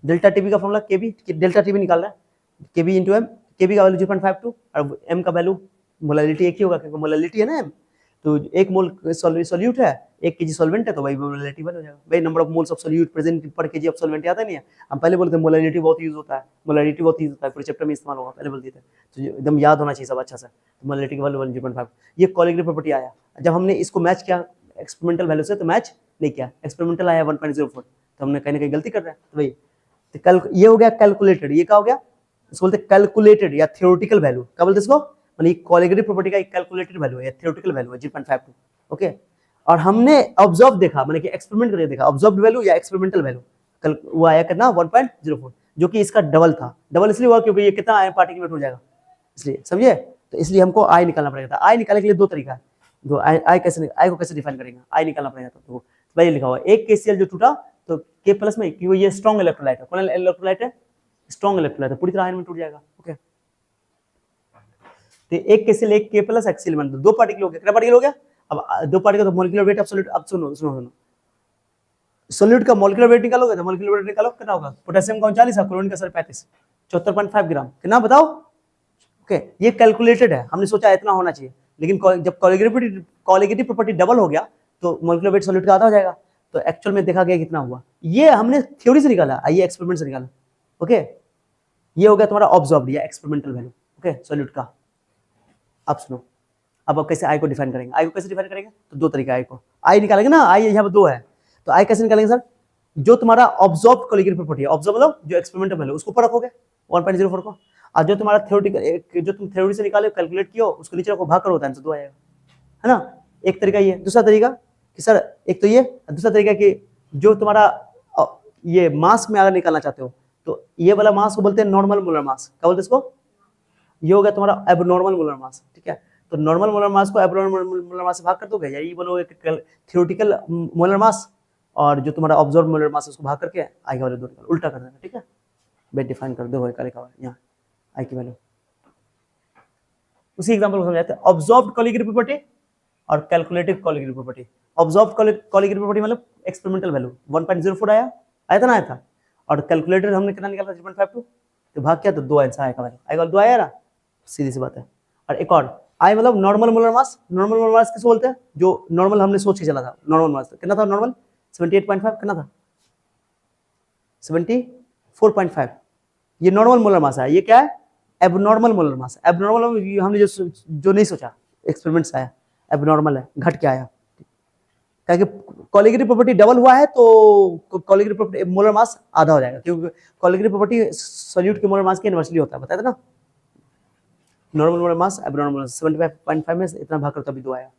डेल्टा टीबी का फॉर्मूला केबी, डेल्टा टीबी निकाल रहा है केबी इंटू एम, केबी का वैल्यू 0.52 और एम का वैल्यू मोलैलिटी एक ही होगा क्योंकि मोलैलिटी है ना एम, तो एक मोल सॉल्यूट है 1 केजी सॉल्वेंट है तो वही मोलैलिटी हो जाएगा। भाई number of moles of solute present पर केजी ऑफ सॉल्वेंट आता नहीं है, हम पहले बोलते हैं मोलैलिटी बहुत यूज होता है, मोलैलिटी बहुत यूज होता है, पूरे चैप्टर में इस्तेमाल होगा, पहले बोल देते हैं, तो एकदम याद होना चाहिए सब अच्छा से। तो मोलैलिटी का वैल्यू 0.5, ये कॉलीगेटिव प्रॉपर्टी आया। जब हमने इसको मैच किया एक्सपेरिमेंटल वैल्यू से तो मैच नहीं किया, एक्सपेरिमेंटल आया 1.04, तो हमने कहीं ना कहीं गलती कर रहे हैं। तो भाई तो ये हो गया कैलकुलेटेड, ये क्या हो गया? इसको बोलते हैं कैलकुलेटेड या थ्योरेटिकल वैल्यू। क्या बोलते हैं इसको? माने कॉलीगेटिव प्रॉपर्टी का एक कैलकुलेटेड वैल्यू है या थ्योरेटिकल वैल्यू है 0.52, ओके। और हमने ऑब्जर्व देखा, माने कि एक्सपेरिमेंट करके देखा, ऑब्जर्व्ड वैल्यू या एक्सपेरिमेंटल वैल्यू कल वो आया कितना 1.04, जो कि इसका डबल था। डबल इसलिए हुआ क्योंकि ये कितना आया पार्टिकल में टूट जाएगा, इसलिए समझे। तो इसलिए हमको आई निकालना पड़ेगा था। आई निकालने के लिए दो तरीका है, दो आई कैसे, आई को कैसे डिफाइन करेंगे, आई निकालना पड़ेगा। तो भाई लिखा हुआ एक KCl जो टूटा तो K प्लस में, क्योंकि ये स्ट्रॉन्ग इलेक्ट्रोलाइट है, कौन इलेक्ट्रोलाइट है? स्ट्रॉन्ग इलेक्ट्रोलाइट है, पूरी तरह आयन में टूट जाएगा, ओके। तो एक KCl एक K प्लस HCl मतलब दो पार्टिकल हो गया, कितना पार्टिकल हो गया? अब दो पार्टिकल तो मॉलिक्यूलर वेट ऑफ सॉल्यूट, अब सुनो सुनो सुनो, सॉल्यूट का मॉलिक्यूलर वेट निकालोगे तो मॉलिक्यूलर वेट निकालो कितना होगा? पोटेशियम का 39 है, क्लोरीन का 35, 74.5 ग्राम, कितना बताओ? ओके, ये कैलकुलेटेड है, हमने सोचा इतना होना चाहिए, लेकिन जब कॉलीगेटिव प्रॉपर्टी डबल हो गया तो मॉलिक्यूलर वेट सॉल्यूट का आधा हो जाएगा, तो एक्चुअल में देखा गया कितना हुआ। ये हमने थ्योरी से निकाला, आइए एक्सपेरिमेंट से निकाला, ओके। ये हो गया तुम्हारा ऑब्जर्व्ड या एक्सपेरिमेंटल वैल्यू, ओके, सॉल्यूट का। अब सुनो, अब कैसे आई को डिफाइन करेंगे? आई को कैसे डिफाइन करेंगे? तो दो तरीका, आई को आई निकालेंगे ना, आई यहाँ पर दो है, तो आई कैसे निकालेंगे सर? जो तुम्हारा ऑब्जर्व्ड कॉलीगेटिव प्रॉपर्टी है, ऑब्जर्व मतलब जो एक्सपेरिमेंटल वैल्यू उसको ऊपर रखोगे 1.04 को, और जो तुम्हारा थ्योरेटिकल जो तुम थ्योरी से निकाले कैलकुलेट किया उसको नीचे रखो, भाग करो, आंसर दो आएगा, है ना। एक तरीका ये, दूसरा तरीका कि सर एक तो ये, दूसरा तरीका कि जो तुम्हारा ये मास में अगर निकालना चाहते हो तो ये वाला मास को बोलते हैं नॉर्मल मोलर मास। क्या बोलते हैं इसको? ये हो गया तुम्हारा एबनॉर्मल मोलर मास, ठीक है। तो नॉर्मल मोलर मास को एबनॉर्मल मोलर मास से भाग कर दोगे, यही बोलोगे थ्योरेटिकल मोलर मास, और जो तुम्हारा ऑब्जर्व मोलर मास उसको भाग करके आई वाले दो उल्टा कर देना, ठीक है। बेट डिफाइन कर दो यहाँ आई की वैल्यू। उसी एग्जांपल को समझाते हैं, ऑब्जर्व्ड कॉलीगेटिव प्रॉपर्टी और calculated colligative property. Observed colligative property मतलब एक्सपेरिमेंटल वैल्यू 1.04 आया था ना, आया था, और कैलकुलेटेड हमने कितना निकाला 0.52, तो भाग किया तो दो आंसर आएगा, आई दो आया ना, सीधी सी बात है। और एक और आई मतलब नॉर्मल मोलर मास। नॉर्मल मोलर मास किसको बोलते हैं? जो नॉर्मल हमने सोच के चला था, नॉर्मल मास कितना था? नॉर्मल 78.5, कितना था? 74.5, ये नॉर्मल मोलर मास है। ये क्या है? Abnormal molar mass. एबनॉर्मल हमने जो नहीं सोचा, एक्सपेरिमेंट से आया, एबनॉर्मल है, घट के आया, क्योंकि कॉलीगेटिव प्रॉपर्टी डबल हुआ है तो कॉलीगेटिव प्रॉपर्टी मोलर मास आधा हो जाएगा, क्योंकि कॉलीगेटिव प्रॉपर्टी सॉल्यूट के मोलर मास के इनवर्सली होता है, बताया था ना। नॉर्मल मोलर मास एबनॉर्मल मास 75.5 में इतना भाग करो तभी दो आया।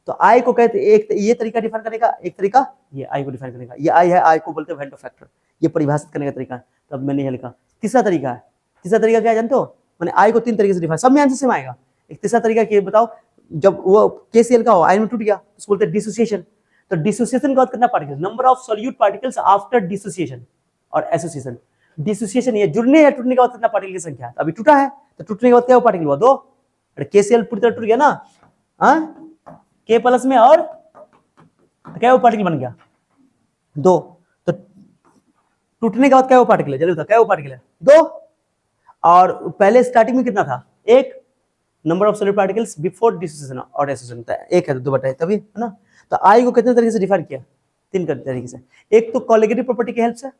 तो आई को कहते हैं, एक ये तरीका डिफाइन करने का, एक तरीका ये आई को डिफाइन करने का। ये आई है, आई को बोलते हैं वेंट फैक्टर, ये परिभाषित करने का तरीका है। तब मैंने ये लिखा। तीसरा तरीका है, तीसरा तरीका क्या है जानते हो? मैंने आई को तीन तरीके से डिफाइन, सब में आंसर सेम आएगा। एक तीसरा तरीका क्या बताओ? जब वो KCl का हो आयन में टूट गया उसको बोलते हैं डिसोसिएशन। तो डिसोसिएशन का बात करना particles, number of solute particles after dissociation और एसोसिएशन। डिसोसिएशन ये जुड़ने या टूटने के बाद कितना पार्टिकल की संख्या है। अभी टूटा है तो टूटने के बाद क्या पार्टिकल हुआ? दो। अरे KCl पूरी तरह टूट गया ना, हाँ, K प्लस में, और तो क्या वो पार्टिकल बन गया? दो। तो टूटने के बाद क्या वो पार्टिकल है? जल्दी बताओ, क्या वो पार्टिकल है? दो। और पहले स्टार्टिंग में कितना था? एक। Number of solid particles before dissociation और एसोसिएशन था एक है, तो दो बटा है तभी, है ना। तो आई को कितने तरीके से डिफाइन किया? तीन तरीके से। एक तो कॉलीगेटिव प्रॉपर्टी की हेल्प से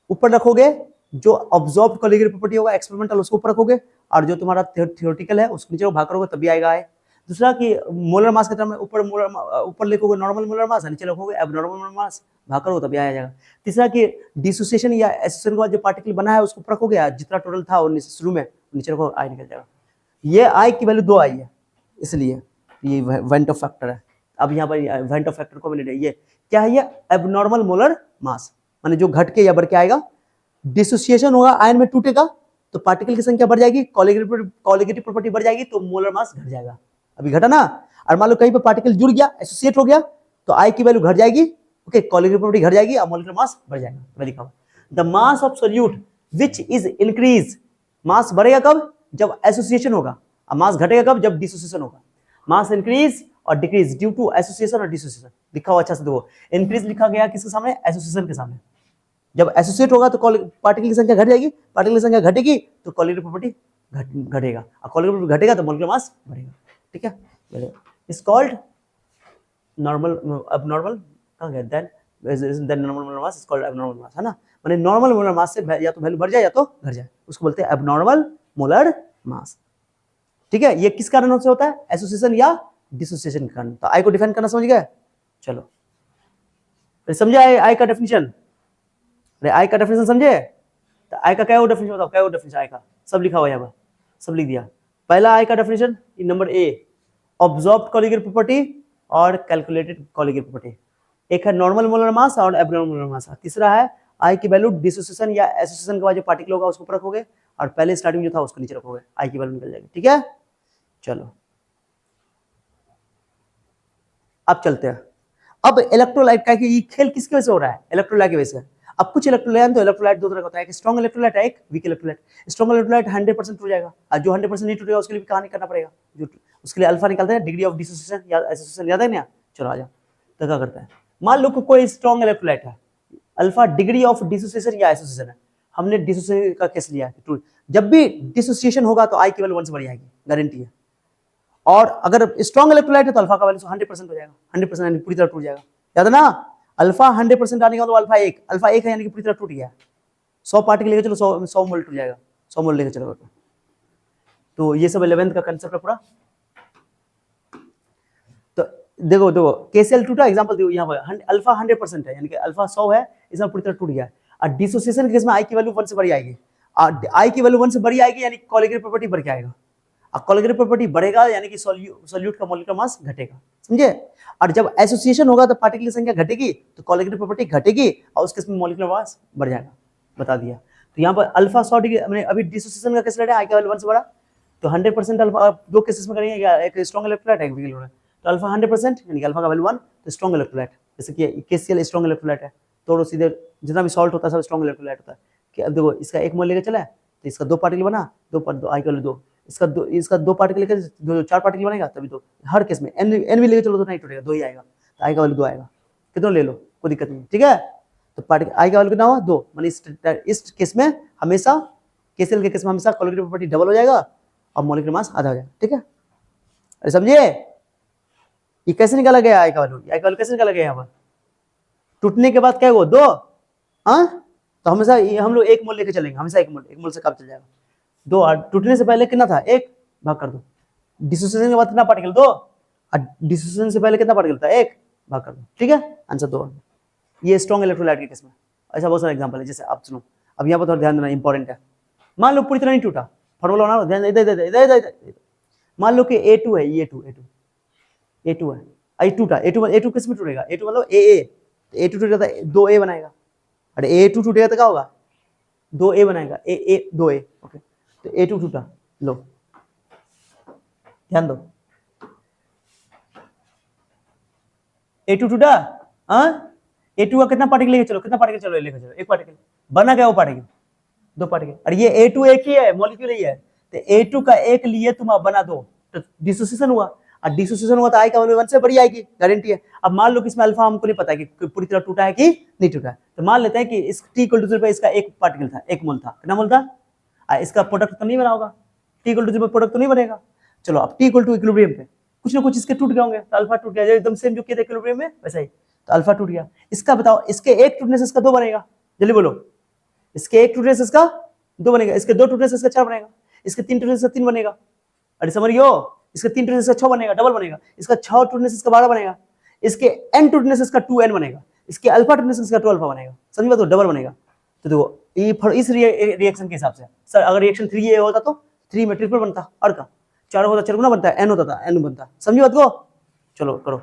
ऊपर रखोगे, जो ऑब्जर्व्ड कॉलीगेटिव प्रॉपर्टी होगा एक्सपेरिमेंटल उसको ऊपर रखोगे, और जो तुम्हारा थ्योरेटिकल है उसको नीचे भाग करोगे तभी आएगा आई। दूसरा कि मोलर मास के टर्म में ऊपर लिखोगे नॉर्मल मोलर मास, नीचे लिखोगे एबनॉर्मल मोलर मास, भाग करो तब आ जाएगा। तीसरा कि डिसोसिएशन या एसोसिएशन के बाद जो पार्टिकल बना है उसको ऊपर रखोगे, जितना टोटल था वो शुरू में नीचे रखो, आई निकल जाएगा। ये आई की वैल्यू 2 आई है, इसलिए ये वेंट ऑफ फैक्टर है। अब यहाँ पर वेंट ऑफ फैक्टर को मैंने ये क्या है, ये एबनॉर्मल मोलर मास, माने जो घट के या बढ़ के आएगा। डिसोसिएशन होगा, आयन में टूटेगा तो पार्टिकल की संख्या बढ़ जाएगी, कॉलिगेटिव प्रॉपर्टी बढ़ जाएगी तो मोलर मास घट जाएगा। अभी घटा ना, और मान लो कहीं पर पार्टिकल जुड़ गया, एसोसिएट हो गया तो आई की वैल्यू घट जाएगी, ओके, कॉलिगेटिव प्रॉपर्टी घट जाएगी और मोलर मास बढ़ जाएगा। मैं लिखा the mass of solute which is increase, mass बढ़ेगा कब, जब एसोसिएशन होगा, और मास घटेगा कब, जब डिसोसिएशन होगा। मास इंक्रीज और डिक्रीज ड्यू टू एसोसिएशन और डिसोसिएशन। लिखा हुआ अच्छा से देखो, इंक्रीज लिखा गया किसके सामने, एसोसिएशन के सामने। जब एसोसिएट होगा तो पार्टिकल की संख्या घट जाएगी, पार्टिकल की संख्या घटेगी तो कॉलिगेटिव प्रॉपर्टी घटेगा, और कॉलिगेटिव प्रॉपर्टी घटेगा तो मोलर मास बढ़ेगा। ठीक है, इज कॉल्ड नॉर्मल abnormal, कहाँ गया, then normal molar mass is called abnormal mass, है ना। माने नॉर्मल मोलर मास से या तो वैल्यू बढ़ जाए या तो घट जाए, उसको बोलते हैं abnormal मोलर मास। ठीक है, ये किस कारण से होता है, एसोसिएशन या डिसोसिएशन के कारण। तो आई को डिफाइन करना समझ गए, चलो फिर समझे आई का डेफिनेशन। अरे आई का डेफिनेशन समझे, तो आई का क्या वो डेफिनेशन बताओ, क्या वो डेफिनेशन आई का, सब लिखा हुआ है यहाँ पर, सब लिख दिया। पहला आई का definition number A, observed colligative property और कैलकुलेटेड कॉलिगेटिव प्रॉपर्टी। एक है नॉर्मल मोलर मास और एब्नॉर्मल मोलर मास। तीसरा है आई की वैल्यू डिसोसिएशन या एसोसिएशन के बाद जो पार्टिकल होगा उसको ऊपर रखोगे और पहले स्टार्टिंग जो था उसको नीचे रखोगे, आई की वैल्यू निकल जाएगी। ठीक है, चलो अब चलते हैं। अब इलेक्ट्रोलाइट का ये खेल किसकी वजह से हो रहा है, इलेक्ट्रोलाइट की वजह से। अब कुछ इलेक्ट्रोलाइट, तो इलेक्ट्रोलाइट दो तरह का होता है, एक स्ट्रॉन्ग इलेक्ट्रोलाइट है, एक वीक इलेक्ट्रोलाइट। स्ट्रॉन्ग इलेक्ट्रोलाइट 100% टूट जाएगा, और जो 100% नहीं टूटेगा उसके लिए कहानी करना पड़ेगा, जो उसके लिए अल्फा निकालते हैं, डिग्री ऑफ डिसोसिएशन या एसोसिएशन, याद है ना। चलो आ जाओ, तो क्या करता है, मान लो कोई स्ट्रॉन्ग इलेक्ट्रोलाइट है, अल्फा डिग्री ऑफ डिसोसिएशन या एसोसिएशन है, हमने डिसोसिएशन का केस लिया है। जब भी डिसोसिएशन होगा तो आई की वैल्यू 1 से बढ़ जाएगी, गारंटी है। और अगर स्ट्रॉन्ग इलेक्ट्रोलाइट है तो अल्फा का वैल्यू 100% हो जाएगा, 100% पूरी तरह टूट जाएगा, याद है ना। अल्फा 100% आने का तो अल्फा एक है, यानी कि पूरी तरह टूट गया। 100 पार्टिकल लेके चलो, 100 मोल टूट जाएगा, 100 मोल लेके चलो। तो ये सब 11th का कंसेप्ट है पूरा। तो देखो केसीएल टूटा, एग्जांपल देखो यहाँ पर अल्फा 100% है, यानी कि अल्फा 100 है, इसमें पूरी तरह टूट गया। और डिसोसिएशन के केस में आई की वैल्यू 1 से बड़ी आएगी, और आई की वैल्यू 1 से बड़ी आएगी यानी कॉलिगेटिव प्रॉपर्टी बढ़ के आएगा, और कॉलिगेटिव प्रॉपर्टी बढ़ेगा यानी कि सॉल्यूट का मॉलिक्यूलर मास घटेगा, समझे। और जब एसोसिएशन होगा तो पार्टिकल की संख्या घटेगी तो कॉलिगेटिव प्रॉपर्टी घटेगी, और उसके में मॉलिक्यूलर मास बढ़ जाएगा, बता दिया। तो यहाँ पर अल्फा 100 डिग्री, मैंने अभी डिसोसिएशन का केस ले रहा है, आई का वैल्यू 1 से बड़ा, तो 100% अल्फा, दो केसेस में करेंगे, एक स्ट्रॉन्ग इलेक्ट्रोलाइट है, एक वीक इलेक्ट्रोलाइट। तो अल्फा 100% यानी कि अल्फा का वैल्यू 1, तो स्ट्रॉन्ग इलेक्ट्रोलाइट, जैसे कि केसीएल स्ट्रॉन्ग इलेक्ट्रोलाइट है, तो सीधे जितना भी सॉल्ट होता है सब स्ट्रॉन्ग इलेक्ट्रोलाइट होता है। कि अब देखो इसका 1 मोल लेकर चला है तो इसका 2 पार्टिकल बना, दो आई का वैल्यू 2, इसका 2 पार्टिकल लेकर 4 पार्टिकल बनेगा तभी तो, हर केस में एन भी लेकर चलो तो नहीं टूटेगा, 2 ही आएगा, तो आई का वैल्यू 2 आएगा, कितना ले लो कोई दिक्कत नहीं, ठीक है। तो पार्टिकल आई का वैल्यू कितना हुआ 2, माने इस केस में हमेशा, केसीएल के केस में हमेशा कॉलिगेटिव प्रॉपर्टी डबल हो जाएगा और मॉलिक्यूलर मास आधा हो जाएगा, ठीक है। अरे समझिए ये कैसे निकाला गया आई का वैल्यू, आई का वैल्यू कैसे निकाला गया यहाँ पर, टूटने के बाद क्या है वो 2, हाँ, तो हमेशा हम लोग 1 मोल लेके चलेंगे, हमेशा 1 मोल से कब चल जाएगा 2, और टूटने से पहले कितना था 1, भाग कर दो, डिसोसिएशन के बाद कितना पार्टिकल 2, और डिसोसिएशन से पहले कितना पार्टिकल था 1, भाग कर दो, ठीक है, आंसर 2। ये स्ट्रॉन्ग इलेक्ट्रोलाइट के केस में ऐसा बहुत सारा एग्जांपल है। जैसे आप सुनो, अब यहाँ पर थोड़ा ध्यान देना इंपॉर्टेंट है। मान लो पूरी तरह नहीं टूटा, फॉर्मूला बना लो, ध्यान इधर, मान लो कि A2 है, A2 है, आई टूटा, A2 किस में टूटेगा, A2 मतलब AA, A2 टूटेगा तो 2A बनाएगा, अरे A2 टूटेगा तो क्या होगा 2A बनाएगा, A 2A, ओके। तो A2 टूटा, लो ध्यान दो, A2 टूटा, हाँ, A2 का कितना पार्टिकल लेके चलो, कितना पार्टिकल चलो लेके चलो, 1 पार्टिकल बना गया, वो पार्टिकल 2 पार्टिकल, और ये A2 एक ही है, मॉलिक्यूल ही है, तो A2 का एक लिए तुम बना दो तो डिसोसिएशन हुआ, और डिसोसिएशन हुआ तो आई का वैल्यू 1 से बड़ी आएगी, गारंटी है। अब मान लो कि इसमें अल्फा हमको नहीं पता है कि पूरी तरह टूटा है कि नहीं टूटा है, तो मान लेते हैं कि इस T=0 पे इसका 1 पार्टिकल था, 1 मोल था, कितना मोल था, इसका प्रोडक्ट तो नहीं बना होगा, T=0 पे प्रोडक्ट तो नहीं बनेगा। चलो अब T=इक्विलिब्रियम पे कुछ ना कुछ इसके टूट गए होंगे, तो अल्फा टूट गया, एकदम सेम जो किया था इक्विलिब्रियम में वैसा ही, तो अल्फा टूट गया। इसका बताओ, इसके 1 टूटने से इसका 2 बनेगा, जल्दी बोलो, इसके 1 टूटने से इसका 2 बनेगा, इसके 2 टूटने से इसका 4 बनेगा, इसके 3 टूटने से 3 बनेगा, अरे समझ गए हो, इसका 3 टूटने से इसका 6 बनेगा, डबल बनेगा। इसका 6 टूटने से इसका 12 बनेगा। इसके n टूटने से इसका 2n बनेगा। इसके अल्फा टूटने से इसका 2 अल्फा बनेगा। समझ में? तो डबल बनेगा। तो देखो ये इस रिएक्शन के हिसाब से सर, अगर रिएक्शन 3a होता तो 3 में ट्रिपल बनता, और का 4 होता चरगुना बनता है, n होता था n बनता। समझी बात को? चलो करो।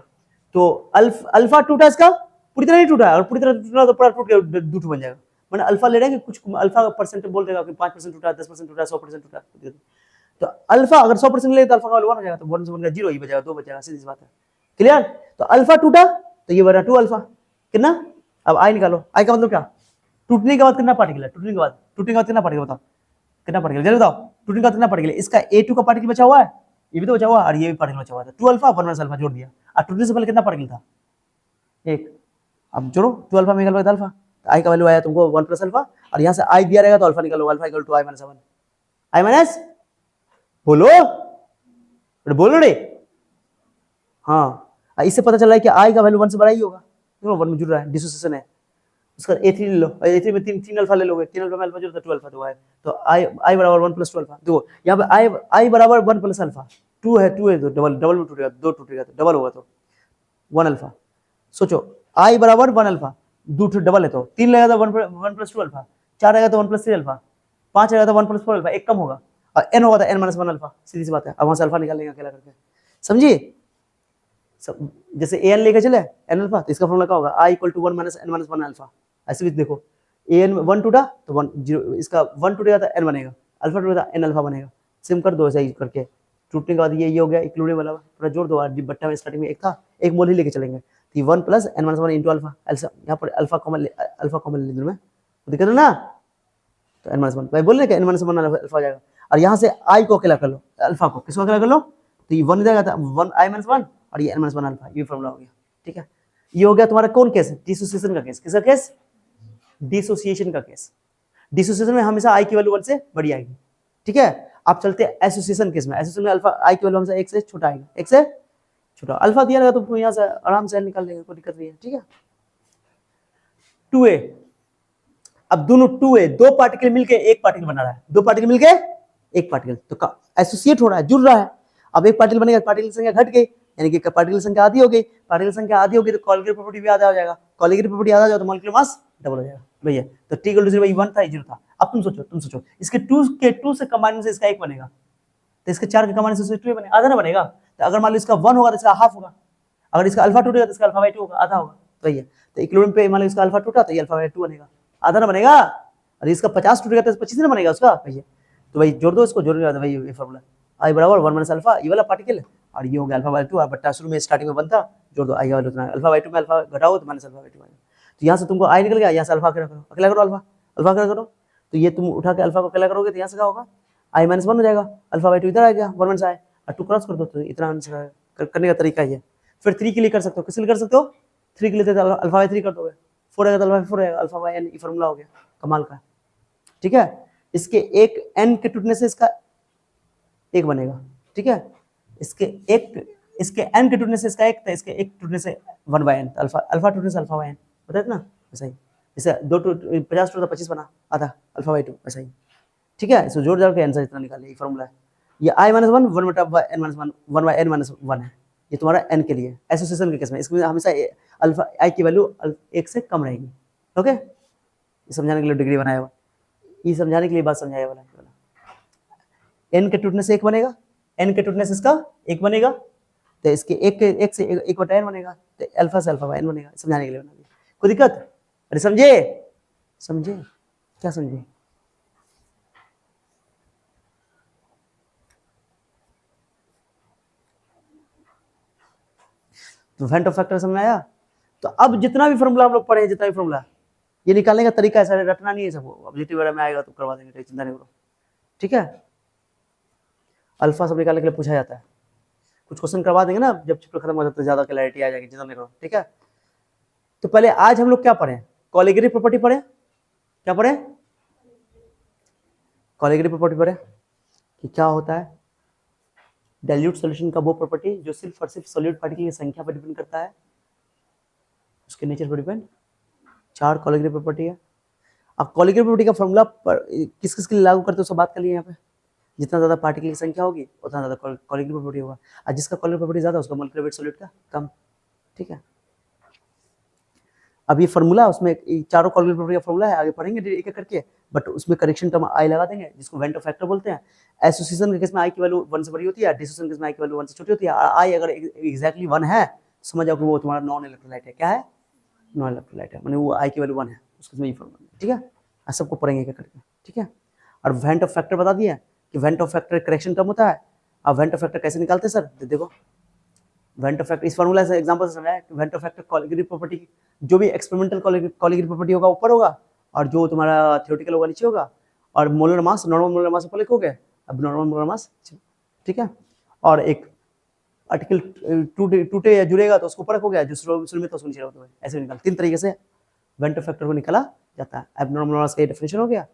तो अल्फा टूटा, इसका पूरी तरह नहीं टूटा, अगर पूरी तरह टूटा तो पूरा टूट गया, दूठ बन जाएगा। मैंने अल्फा ले रहे हैं कि कुछ अल्फा परसेंट बोल देगा कि 5% टूटा, 10% टूटा, 100% टूटा। तो अल्फा अगर 100% ले तो अल्फा का वैल्यू 1 हो जाएगा, तो 1 से बन गया 0, ही बचेगा 2 बचेगा, सीधी सी बात है। क्लियर? तो अल्फा टूटा तो ये बना 2 अल्फा, कितना? अब आई निकालो। आई का मतलब क्या? टूटने के बाद कितना पार्टिकल है? टूटने के बाद कितना पार्टिकल? बताओ कितना पार्टिकल, जल्दी बताओ। टूटने के बाद कितना पार्टिकल है? इसका A2 का पार्टिकल बचा हुआ है, ये भी तो बचा हुआ, और ये भी पार्टिकल बचा हुआ था। 2 अल्फा 1 माइनस अल्फा जोड़ दिया, और टूटने से पहले कितना पार्टिकल था? 1। अब जोड़ो, 2 अल्फा में निकल गया अल्फा, आई का वैल्यू आया तुमको 1 प्लस अल्फा, और यहाँ से आई दिया रहेगा तो अल्फा निकालो, alpha equal to i minus 1। I minus बोलो रे। हाँ, इससे पता चल रहा है कि आई का वैल्यू 1 से बड़ा ही होगा, देखो 1 में जुड़ रहा है, डिसोसिएशन है। उसका A3 ले लो, A3 में 3 अल्फा ले लोगे, 3 अल्फा में अल्फा जुड़ता है 2 अल्फा, तो आई बराबर 1 प्लस 2 अल्फा। देखो यहाँ पे आई बराबर 1 प्लस अल्फा, 2 है तो डबल में टूटेगा, 2 टूटेगा तो डबल होगा, तो 1 अल्फा। सोचो आई बराबर 1 अल्फा, 2 डबल है तो 3 लगेगा तो 1 प्लस 2 अल्फा, 4 रहेगा तो 1 प्लस 3 अल्फा, 5 रहेगा तो 1 प्लस 4 अल्फा, एक कम होगा, और n होगा तो n माइनस 1 अल्फा। सीधी सी बात है। अब वहां से अल्फा निकाल लेंगे अकेला करके, समझिए? जैसे an लेके चले n अल्फा, तो इसका फॉर्मूला क्या होगा? i equal to 1 minus n minus 1 alpha. ऐसे भी देखो, an 1 टूटा तो 1 0, इसका 1 टूटेगा तो n बनेगा, अल्फा टूटेगा तो n अल्फा बनेगा। सिम कर दो ऐसा ही करके, टूटने के बाद ये हो गया इंक्लूडिंग वाला, पूरा जोड़ दो। बट्टा में स्टार्टिंग में एक था, एक मोल ही लेके चलेंगे, तो 1 plus n minus 1 into alpha. यहाँ पर अल्फा कॉमन ले लूँ मैं, तो दिक्कत है ना? तो n माइनस 1 भाई बोल रहे n माइनस 1 अल्फा हो जाएगा, और यहाँ से i को अकेला कर लो, अल्फा को किसको अकेला कर लो, तो ये 1 जाएगा, 1 i माइनस 1, और ये n माइनस 1 अल्फा, ये फॉर्मूला हो गया। ठीक है, ये हो गया तुम्हारा कौन केस? डिसोसिएशन का केस। किसका केस? डिसोसिएशन का केस। डिसोसिएशन में हमेशा i की वैल्यू 1 से बड़ी आएगी। ठीक है, आप चलते हैं एसोसिएशन केस में। एसोसिएशन में अल्फा i की वैल्यू हमेशा 1 से छोटा आएगा, 1 से छोटा। अल्फा दिया रहेगा तो यहाँ से आराम से निकाल लेंगे, कोई दिक्कत नहीं है। ठीक है, 2a, अब दोनों 2a, दो पार्टिकल मिलके एक पार्टिकल बना रहा है, दो पार्टिकल मिलके एक पार्टिकल, तो एसोसिएट हो रहा है, जुड़ रहा है। अब एक पार्टिकल बनेगा, पार्टिकल की संख्या घट गई, यानी कि पार्टिकल संख्या आधी हो गई। पार्टिकल संख्या आधी होगी तो कॉलीगेटिव प्रॉपर्टी भी आधा हो जाएगा, कॉलीगेटिव प्रॉपर्टी आधा हो जाए तो मॉलिक्यूलर मास डबल हो जाएगा भैया। तो t इक्वल टू 0 1 था, 0 था। अब तुम सोचो इसके 2 से कंबाइन से इसका 1 बनेगा, तो इसके 4 के कंबाइन से 2 बनेगा, आधा ना बनेगा। तो अगर मान लो इसका 1 होगा तो इसका हाफ होगा, अगर इसका अल्फा टूटेगा तो इसका अल्फा बाई 2 होगा, आधा होगा भैया। तो इक्विलिब्रियम पे मान लो इसका अल्फा टूटा तो ये अल्फा बाई 2 बनेगा, आधा ना बनेगा। और इसका 50 टूटेगा तो 25 ना बनेगा उसका भैया। तो भाई जोड़ दो इसको, जोड़ने के बाद भाई ये फॉर्मूला आई बराबर 1 माइनस अल्फा, ये वाला पार्टिकल, और ये हो गया अल्फा बाई 2, और बट्टा शुरू में स्टार्टिंग में बनता, जोड़ दो आई का वैल्यू उतना, अल्फा बाई 2 में अल्फा घटाओ तो माइनस अल्फा बाई 2 आएगा। तो यहाँ से तुमको आई निकल गया, यहाँ से अल्फा अकेला करो, अकेला करो अल्फा, अल्फा अकेला करो, तो ये तुम उठा के अल्फा को अकेला करोगे तो यहाँ से क्या होगा? आई माइनस 1 हो जाएगा, अल्फा बाई 2 इधर आ गया, 1 माइनस आई, और 2 क्रॉस कर दो, तो इतना आंसर करने का तरीका ये। फिर 3 के लिए कर सकते हो, किस लिए कर सकते हो? 3 के लिए तो अल्फा बाई 3 कर दोगे, 4 आएगा तो अल्फा बाई 4 आएगा, अल्फा बाई n, ये फॉर्मूला हो गया कमाल का। ठीक है, इसके एक n के टूटने से इसका 1 बनेगा। ठीक है, इसके n के टूटने से इसका 1 था, इसके 1 टूटने से 1 बाई n, अल्फा टूटने से अल्फा बाई n, बताया ना? वैसा ही, जैसे 50 टूटा 25 बना, आधा अल्फा बाई 2, वैसा ही। ठीक है, इसको जोड़ जोड़ के आंसर इतना निकाल लिया, ये फॉर्मूला है। ये i माइनस 1 1 बटा n minus 1, 1 by n minus 1 है, ये तुम्हारा n के लिए एसोसिएशन के केस में। इसमें हमेशा अल्फा i की वैल्यू 1 से कम रहेगी। ओके, ये समझाने के लिए डिग्री बनाया हुआ, ये समझाने के लिए बात समझाया वाला। n के टूटने से 1 बनेगा, n के टूटने से इसका 1 बनेगा, तो इसके 1 से 1 बटा n बनेगा, तो अल्फा से अल्फा बाई n बनेगा, समझाने के लिए बना दिया। कोई दिक्कत? अरे समझे क्या समझे? तो वेंट ऑफ फैक्टर समझ में आया? तो अब जितना भी फॉर्मूला हम लोग पढ़े, जितना भी फॉर्मूला, ये निकालने का तरीका ऐसा रटना नहीं है सबको, ऑब्जेक्टिव वगैरह में आएगा तो करवा देंगे, चिंता नहीं करो। ठीक है, अल्फा सब निकालने के लिए पूछा जाता है, कुछ क्वेश्चन करवा देंगे ना जब चैप्टर खत्म हो जाता है, ज्यादा क्लैरिटी आ जाएगी, चिंता नहीं करो। ठीक है, तो पहले आज हम लोग क्या पढ़े? कॉलीगेटिव प्रॉपर्टी पढ़े। क्या पढ़े? कॉलीगेटिव प्रॉपर्टी पढ़े कि क्या होता है डाइल्यूट सॉल्यूशन का वो प्रॉपर्टी जो सिर्फ और सिर्फ सॉलिड पार्टिकल की संख्या पर डिपेंड करता है, उसके नेचर पर डिपेंड। 4 कॉलीगेटिव प्रॉपर्टी है। अब कॉलीगेटिव प्रॉपर्टी का फॉर्मूला किस किस के लिए लागू करते हो सब बात कर लिए यहाँ पे। जितना ज़्यादा पार्टिकल की संख्या होगी उतना ज़्यादा कॉलीगेटिव प्रॉपर्टी होगा, और जिसका कॉलीगेटिव प्रॉपर्टी ज़्यादा उसका मोलेकुलर वेट सॉलिड का कम। ठीक है, अब ये फॉर्मूला उसमें चारों कॉलीगेटिव प्रॉपर्टी का फॉर्मूला है, आगे पढ़ेंगे एक एक करके, बट उसमें करेक्शन टर्म आई लगा देंगे जिसको वेंट फैक्टर बोलते हैं। एसोसिएशन के केस में आई की वैल्यू 1 से बड़ी होती है, डिसोसिएशन के केस में आई की वैल्यू 1 से छोटी होती है। आई अगर एग्जैक्टली 1 है समझ जाओ कि वो तुम्हारा नॉन इलेक्ट्रोलाइट है। क्या है? नॉन इलेक्ट्रोलाइट है, माने वो आई की वैल्यू 1 है, उसके में ये फॉर्मूला। ठीक है, सबको पढ़ेंगे एक करके। ठीक है, और वेंट ऑफ फैक्टर बता दिया कि went Hoff factor correction term होता है। अब वेंट ऑफ फैक्टर कैसे निकालते हैं सर? देखो वेंट ऑफ फैक्टर इस फॉर्मूला से एग्जांपल से समझाया कि went Hoff factor colligative property, जो भी एक्सपेरिमेंटल कॉलीगेटिव प्रॉपर्टी होगा ऊपर होगा और जो तुम्हारा थ्योरेटिकल होगा नीचे होगा, और मोलर मास नॉर्मल मोलर मास ऊपर लिखोगे, अब नॉर्मल मोलर मास। ठीक है, और एक आर्टिकल टूटे या जुड़ेगा तो उसको ऊपर रखोगे, जो शुरू में तो उसको नीचे रखोगे। ऐसे निकाल 3 तरीके से वेंट ऑफ फैक्टर को निकाला जाता है। अब नॉर्मल मोलर मास का डेफिनेशन हो गया,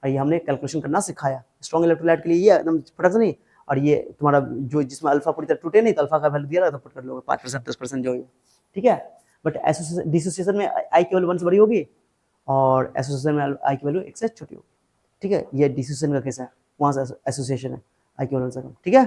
और ये हमने कैलकुलेशन करना सिखाया। स्ट्रॉन्ग इलेक्ट्रोलाइट के लिए ये एकदम फटक से नहीं, और ये तुम्हारा जो जिसमें अल्फा पूरी तरह टूटे नहीं तो अल्फा का वैल्यू दिया रहता तो पुट कर लोगे 5% 10% जो है। ठीक है, बट डिसोसिएशन में आई की वैल्यू 1 से बड़ी होगी और एसोसिएशन में आई की वैल्यू 1 से छोटी होगी। ठीक है, ये डिसोसिएशन का केस है, वहां से एसोसिएशन है आई की वैल्यू 1 से कम। ठीक है।